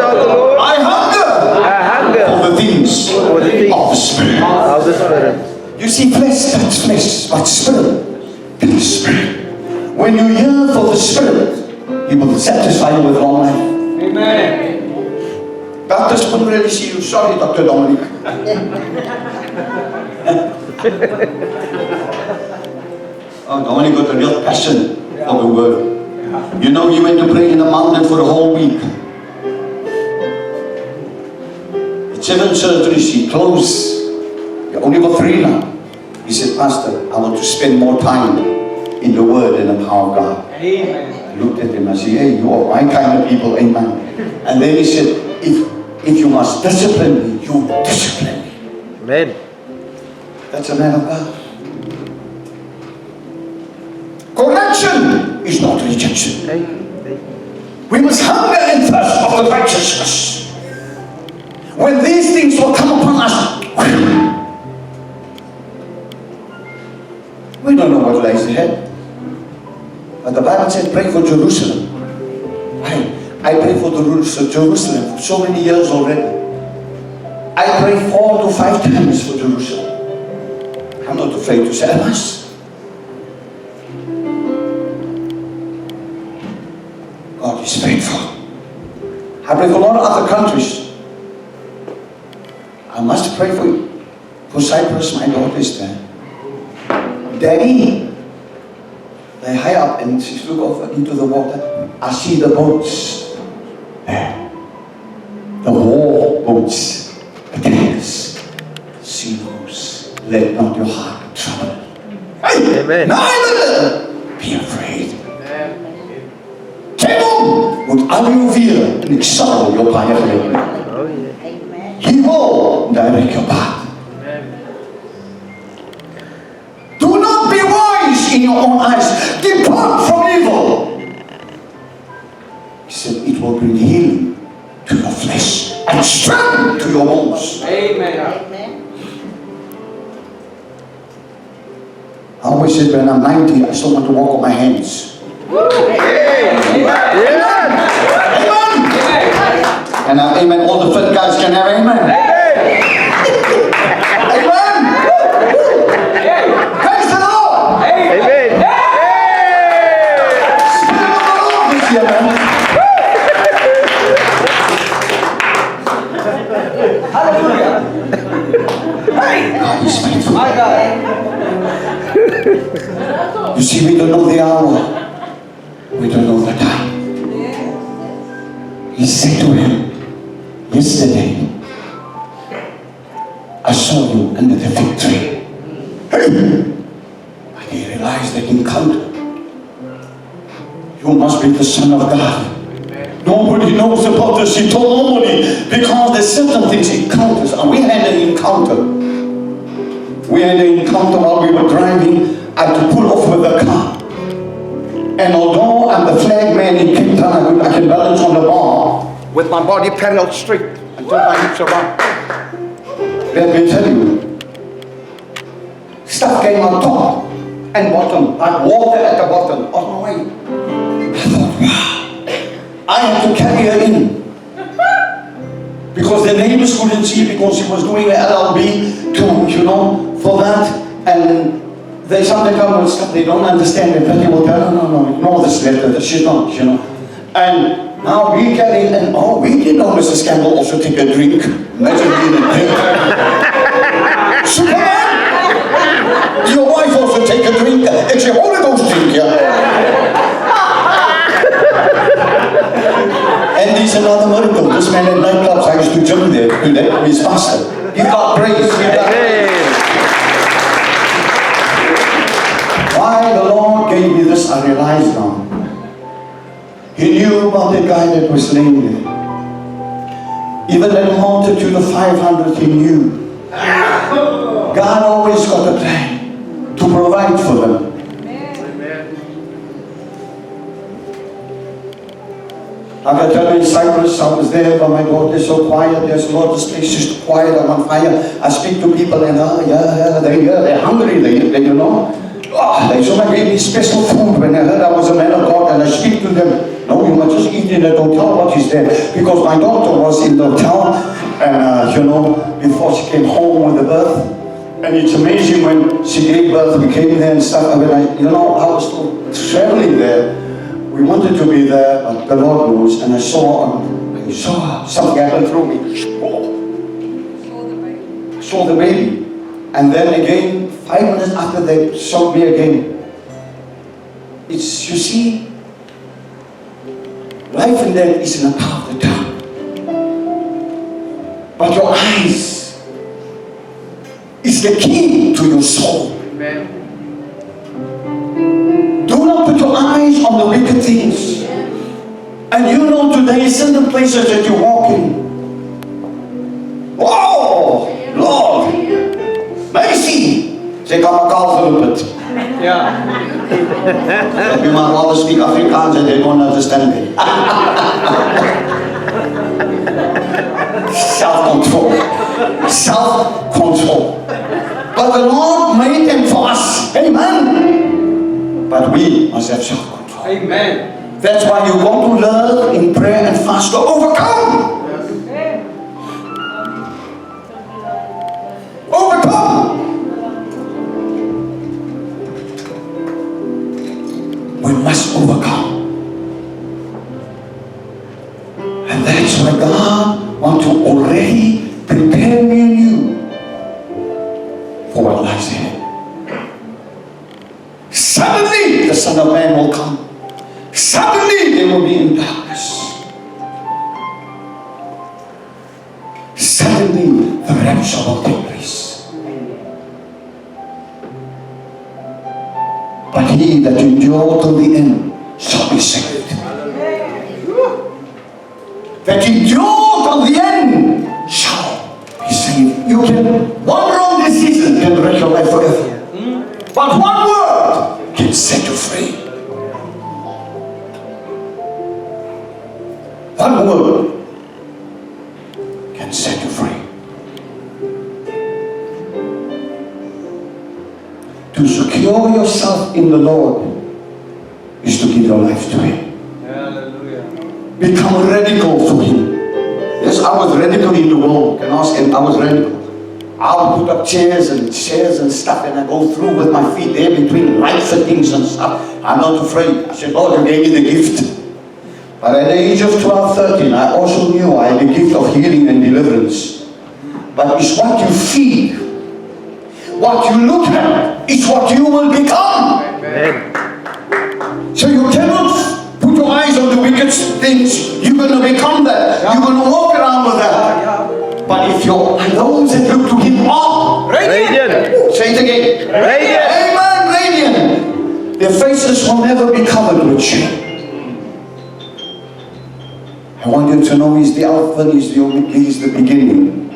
of the Lord. I hunger I hunger for the things for the things of the Spirit. of the Spirit. You see, flesh, that's flesh, but spirit, that's spirit. When you yearn for the Spirit, He will satisfy you with long life. Amen. Doctors couldn't really see you. Sorry, Dr. Dominic. Oh, Dominic got a real passion for the Word. You know, he went to pray in the mountain for a whole week. 7 surgeries, he closed. He only got 3 now. He said, Pastor, I want to spend more time in the Word and the power of God. Amen. I looked at him and said, hey, you are my kind of people, amen. And then he said, if you must discipline me, you discipline me. Amen. That's a man of God. Correction is not rejection. We must hunger and thirst after righteousness. When these things will come upon us, we don't know what lies ahead. But the Bible said, pray for Jerusalem. I pray for Jerusalem for so many years already. I pray 4 to 5 times for Jerusalem. I'm not afraid to say I must. God is faithful. I pray for a lot of other countries. I must pray for Cyprus. My daughter is there. Daddy, they're high up and she look over into the water. I see the boats there. The war boats, the tankers. See those. Let not your heart be troubled. Hey, Amen. neither be afraid. Temel moet al uw vieren en ik zal je op aan je gelegen. Oh, yeah. He will direct your path. Do not be wise in your own eyes. Depart from evil. He said it will bring healing to your flesh and strength to your bones. Amen. Amen. I always said when I'm 90, I still want to walk on my hands. Yeah. And amen, all the fit guys can have amen. Amen. Praise the Lord. Amen. Spirit of the Lord is here, man. God is faithful. My God. You see, we don't know the hour. We don't know the time. He said to him, yesterday, I saw you under the fig tree. But he realized that encounter. You must be the Son of God. Nobody knows about this. He told nobody because there's certain things, encounters. And we had an encounter. We had an encounter while we were driving. I had to pull off with the car. And although I'm the flag man in Cape Town, I can balance on the bar with my body parallel straight until my hips are up. Let me tell you, stuff came on top and bottom, like water at the bottom of my way. I thought, wow, I had to carry her in. Because the neighbors couldn't see because she was doing an LLB too, you know, for that. And they sometimes come with stuff they don't understand. They pretty well tell, no, ignore this letter, that she's not, you know. And now we carry, and oh, we didn't know Mrs. Campbell also take a drink. Imagine being a drink. Superman! Your wife also take a drink. It's a Holy Ghost drink, yeah. And there's another miracle. This man at nightclubs, I used to gym there, do that, he's pastor. He got praise, he got why the Lord gave me this, I realized now. He knew about the guy that was laying there. Even that multitude of 500, he knew. God always got a plan to provide for them. Like I tell you in Cyprus, I was there, but my daughter is so quiet. There's a lot of space, just quiet. I'm on fire. I speak to people and they're hungry, they you know. Oh, they so gave me special food when they heard I was a man of God and I speak to them. No, you must just eat in the hotel. What is there? Because my daughter was in the hotel, and before she came home with the birth. And it's amazing when she gave birth, we came there and stuff. I was still traveling there. We wanted to be there, but the Lord knows. And I saw something happen through me. I saw the baby. And then again, 5 minutes after they showed me again. You see, life and death is in the power of the tongue. But your eyes is the key to your soul. Amen. Do not put your eyes on the wicked things. And you know today, certain places that you walk in. Wow, Lord, mercy. Zeg aan elkaar geroepen. Ja. You might rather speak Afrikaans and they don't understand me. Self-control. Self-control. But the Lord made them for us. Amen. But we must have self-control. Amen. That's why you want to learn in prayer and fast to overcome. Overcome. We must overcome. And that's why God wants to already prepare me and you for what lies ahead. Suddenly the Son of Man will come. Suddenly they will be in darkness. Suddenly the rapture will take place. But he that endures till the end shall be saved. That endure till the end shall be saved. You can, one wrong decision can wreck your life forever. But one word can set you free. One word can set you free. To secure yourself in the Lord is to give your life to Him. Hallelujah. Become radical for Him. Yes, I was radical in the world. Can ask Him, I was radical. I would put up chairs and stuff, and I go through with my feet there between light fittings and stuff. I'm not afraid. I said, Lord, you gave me the gift. But at the age of 12, 13, I also knew I had the gift of healing and deliverance. But it's what you feed, what you look at, is what you will become. Amen. So you cannot put your eyes on the wicked things. You're going to become that. You're going to walk around with that. But if you're those that look to Him are Radiant. say it again. Radiant. Amen. Radiant. Their faces will never be covered with shame. I want you to know He's the Alpha, He's the Omega, He's the beginning,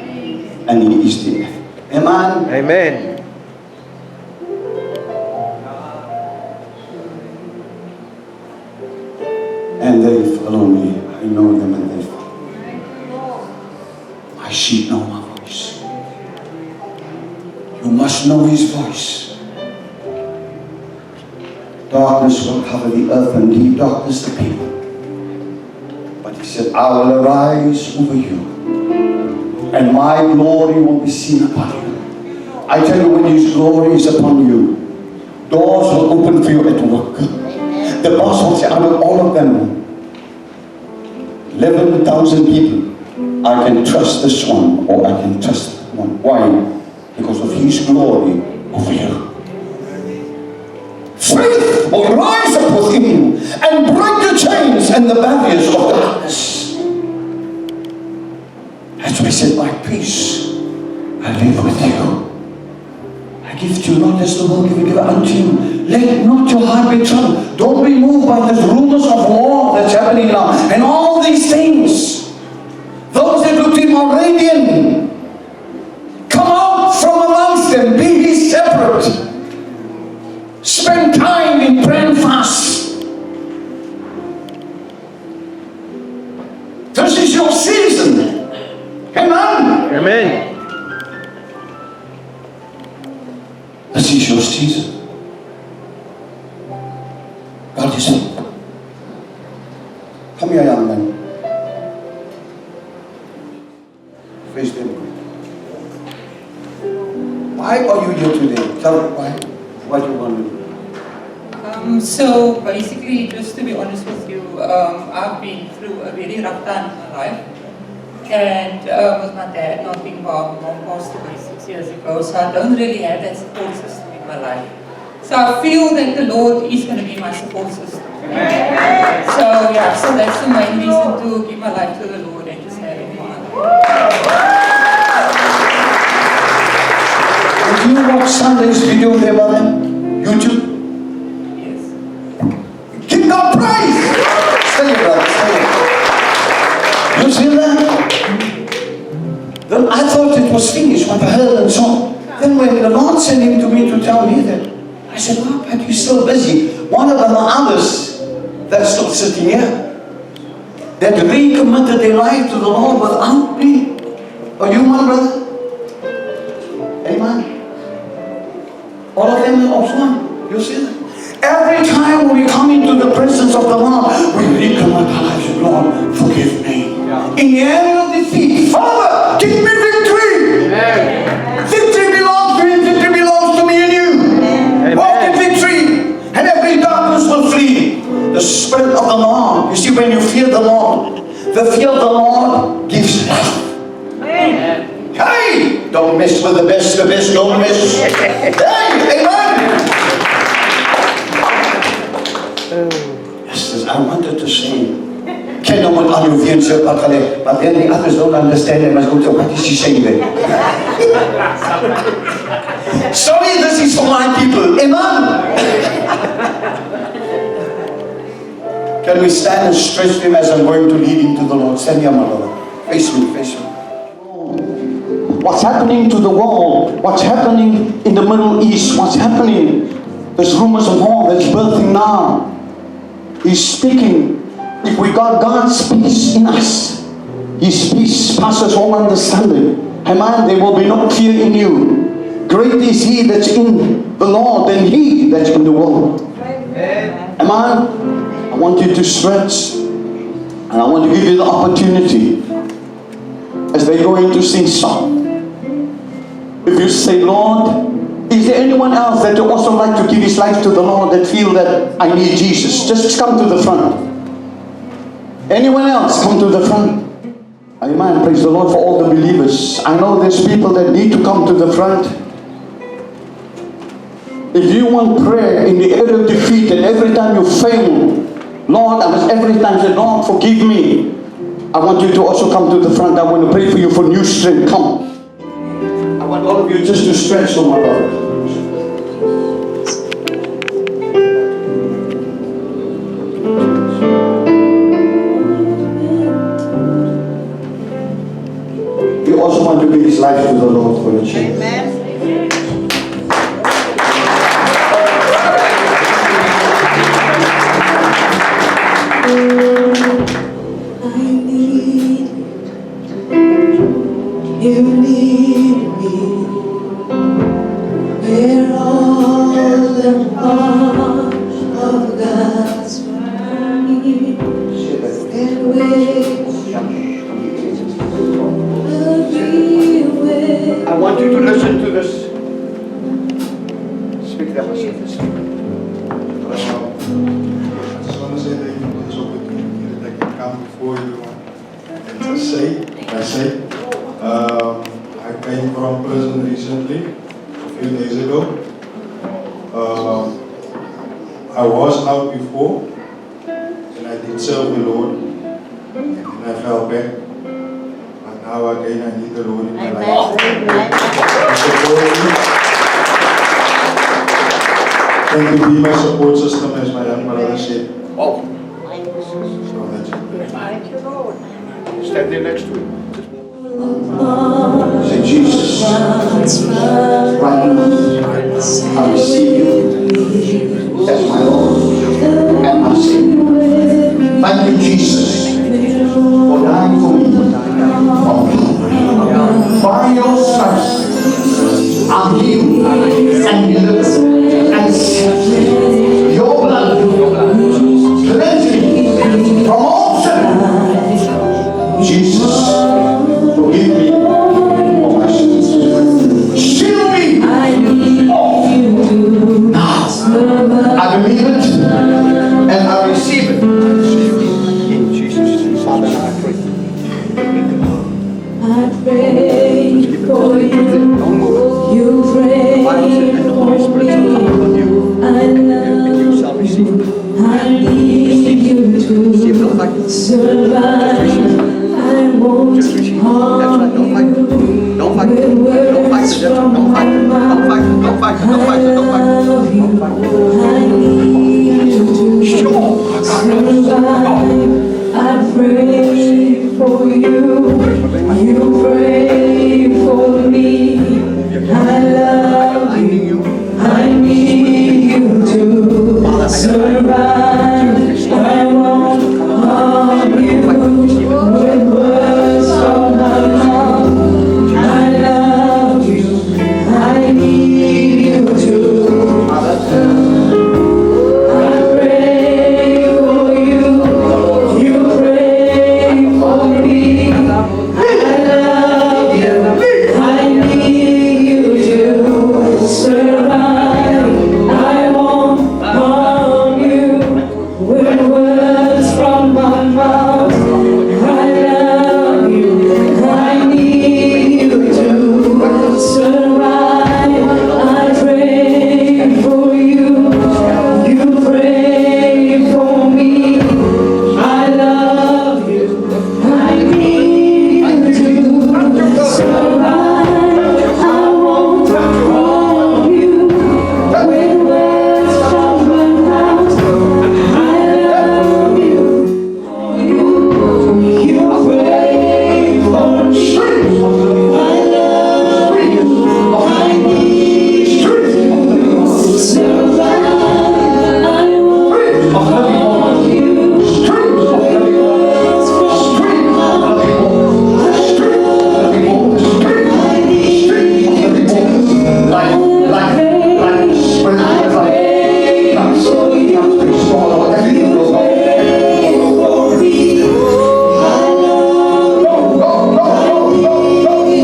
and He is the end. Amen. Amen. And they follow me. I know them and they follow. My sheep know my voice. You must know His voice. Darkness will cover the earth and deep darkness the people. But He said, I will arise over you, and my glory will be seen upon you. I tell you, when His glory is upon you, doors will open for you at work. The boss will say, out of all of them, 11,000 people, I can trust this one, or I can trust that one. Why? Because of His glory over you. Faith will rise up within you and break the chains and the barriers of darkness. That's why He said, my peace I live with you. I give to you not as the world give unto you. Let not your heart be troubled. Don't be moved by the rumors of war that's happening now and all these things. Those that look to Him are radiant. Come out from amongst them. Be separate. Spend time in prayer and fast. This is your season. Amen. Amen. This is your season. God is Face them. Why are you here today? Tell me why. What you want to do? So basically, just to be honest with you, I've been through a very rough time in my life. And with my dad not being well, my mom passed away 6 years ago, so I don't really have that support system in my life. So I feel that the Lord is going to be my support system. So yeah, so that's the main reason to give my life to the Lord and just have Him in mind. Do you watch Sunday's video there about them? YouTube? Yes. Give God praise! Say it, brother, say it. You see that? Then I thought it was finished when I heard and saw. Then when the Lord sent him to me to tell me that, I said, oh, but you're still busy. One of them are others that's still sitting here that recommitted their life to the Lord without me. Are you my brother? Amen. All of them are of one. You see that? Every time when we come into the presence of the Lord, we recommit our lives to Lord, forgive me. In the area of defeat, Father, give me victory. Victory belongs to Him, victory belongs to me and you. Walk in victory, and every darkness will flee. The Spirit of the Lord, you see, when you fear the Lord, the fear of the Lord gives life. Hey, don't mess with the best don't mess. Hey, amen. Yes, I wanted to say, ken hom aan jou weer so wat hulle, but then the others don't understand and must go to what is he saying there? Sorry, this is for my people. Amen. Can we stand and stretch them as I'm going to lead him to the Lord? Stand here, my brother. Face me, face me. What's happening to the world? What's happening in the Middle East? What's happening? There's rumors of war that's birthing now. He's speaking. If we got God's peace in us, His peace passes all understanding. Amen. There will be no fear in you. Great is He that's in the Lord than he that's in the world. Amen. I want you to stretch, and I want to give you the opportunity as they go into sing song. If you say, Lord, is there anyone else that would also like to give his life to the Lord, that feel that I need Jesus? Just come to the front. Anyone else, come to the front. Amen. Praise the Lord for all the believers. I know there's people that need to come to the front. If you want prayer in the area of defeat, and every time you fail, Lord, I must every time say, Lord, forgive me. I want you to also come to the front. I want to pray for you for new strength. Come. I want all of you just to stretch for my brother. He also want to give his life to the Lord for the change. Amen. You need me, we're all a part of God's body, and I want you to listen to this. Speak that myself. I just want to say thank you for this opportunity that I can come before you and just say, I came from prison recently, a few days ago. I was out before, and I did serve the Lord, and then I fell back. But now again, I need the Lord in my life. And to be my support system, as my young brother said. Oh, So that's it. stand there next to him. Say, Jesus, right now, I receive you as my Lord and my Savior. Thank you, Jesus, for dying for me on Calvary. By your stripes, I'm healed and delivered and set free. Your blood cleanses me from all sin. Jesus, forgive me I pray for you. You pray for me. I love you. I need you to survive. I won't harm you. Don't fight. With words from my mouth. I love you. I need you to survive. I pray for you. You pray for me. I love you. I need you to survive. I won't harm you with words from my mouth. I love you. I need you to. I pray for you. You pray for me. I love you. I need you to survive. I won't harm you with words from my mouth. I love you. I need you to survive. I pray for you. You pray for me. I love you. I need you to survive. I won't harm you with words from my mouth. I love you. You pray for me. I love you. I need you to survive. I won't harm you with words from my mouth. I need you to. I pray for you. You pray for me. I love you.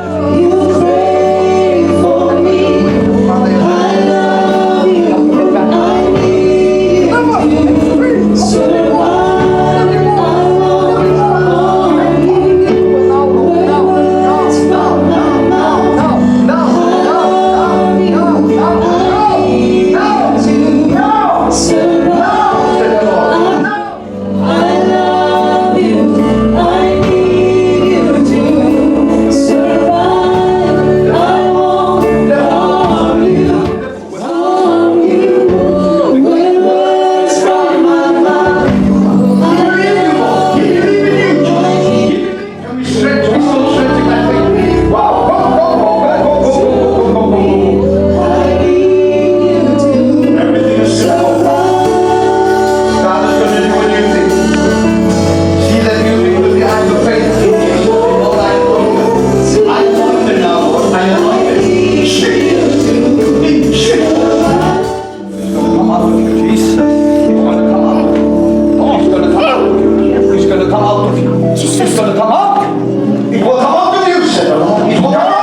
You pray for me. I love you. I need you to survive. I won't harm you with words from my mouth. I love you. I need you to survive. I love you. I need you to survive. I won't harm you with words from my mouth. I love you. Can we stretch? We still stretching that thing. Wow, I need you to Everything is simple. survive. God is going to do a new thing. See that new thing with the eyes of faith. He's moving all eyes of faith. I anoint it now, Lord. I anoint it. Shit. He's going to come out of you, Jesus. He's going to come out. He's going to come out. He's going to come out of you. He's going to come out. It will come out of you, said the Lord. It will come out.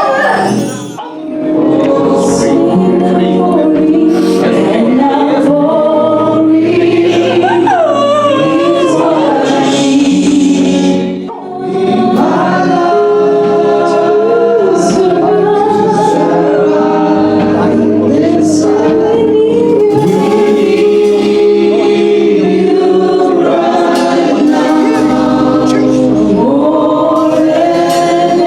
And now for me is what I need. My love to survive. This I need you right now. More than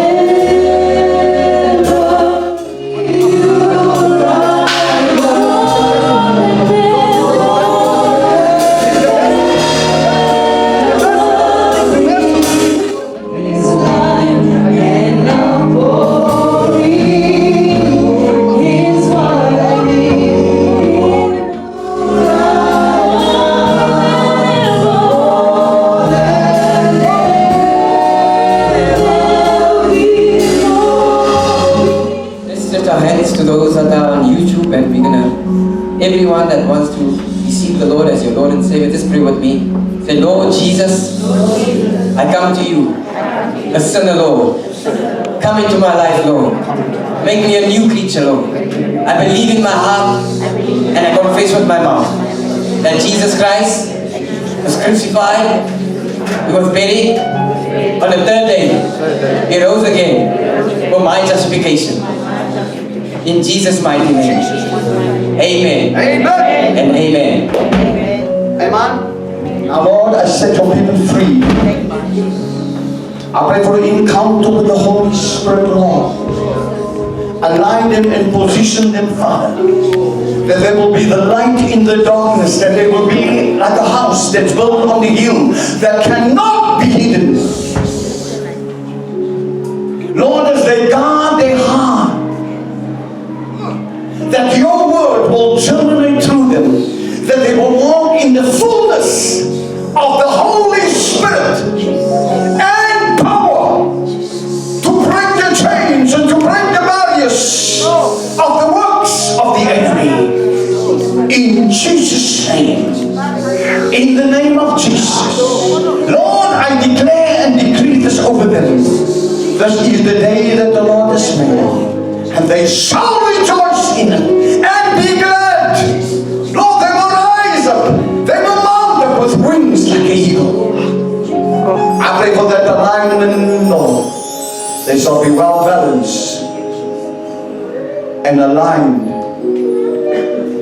everyone that wants to receive the Lord as your Lord and Savior, just pray with me. Say, Lord Jesus, I come to you, a sinner, Lord. Come into my life, Lord. Make me a new creature, Lord. I believe in my heart and I confess with my mouth that Jesus Christ has crucified, he was buried. On the third day, he rose again for my justification. In Jesus' mighty name. Amen. Amen. And amen. Amen. Now, Lord, I set your people free. I pray for an encounter with the Holy Spirit, Lord. Align them and position them, Father. That there will be the light in the darkness. That they will be like a house that's built on the hill that cannot be hidden. Lord, as they guard their heart, that your word will germinate through them, that they will walk in the fullness of the Holy Spirit and power to break the chains and to break the barriers of the works of the enemy. In Jesus' name. In the name of Jesus. Lord, I declare and decree this over them. This is the day that the Lord has made, and they shall rejoice in it and be glad. Lord, they will rise up. They will mount up with wings like an eagle. I pray for that alignment, Lord. They shall be well balanced and aligned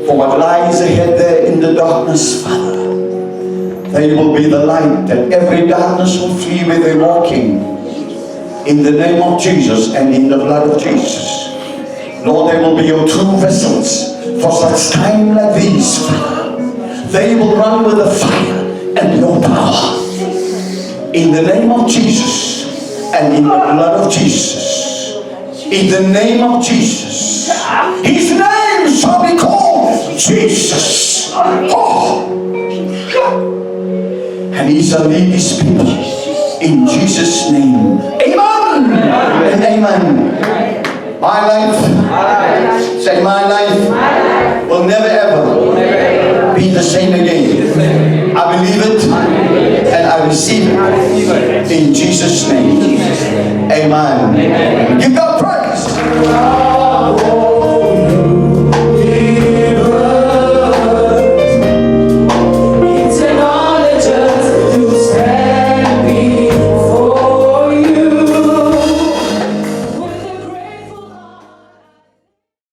for what lies ahead there in the darkness, Father. They will be the light that every darkness will flee where they're walking. In the name of Jesus and in the blood of Jesus. Lord, they will be your true vessels for such time like these, Father. They will run with the fire and your power. In the name of Jesus and in the blood of Jesus. In the name of Jesus. His name shall be called Jesus. Oh. And he shall lead his people in Jesus' name. Amen. And amen. My life, say my life, will never ever be the same again. I believe it and I receive it in Jesus' name. Amen.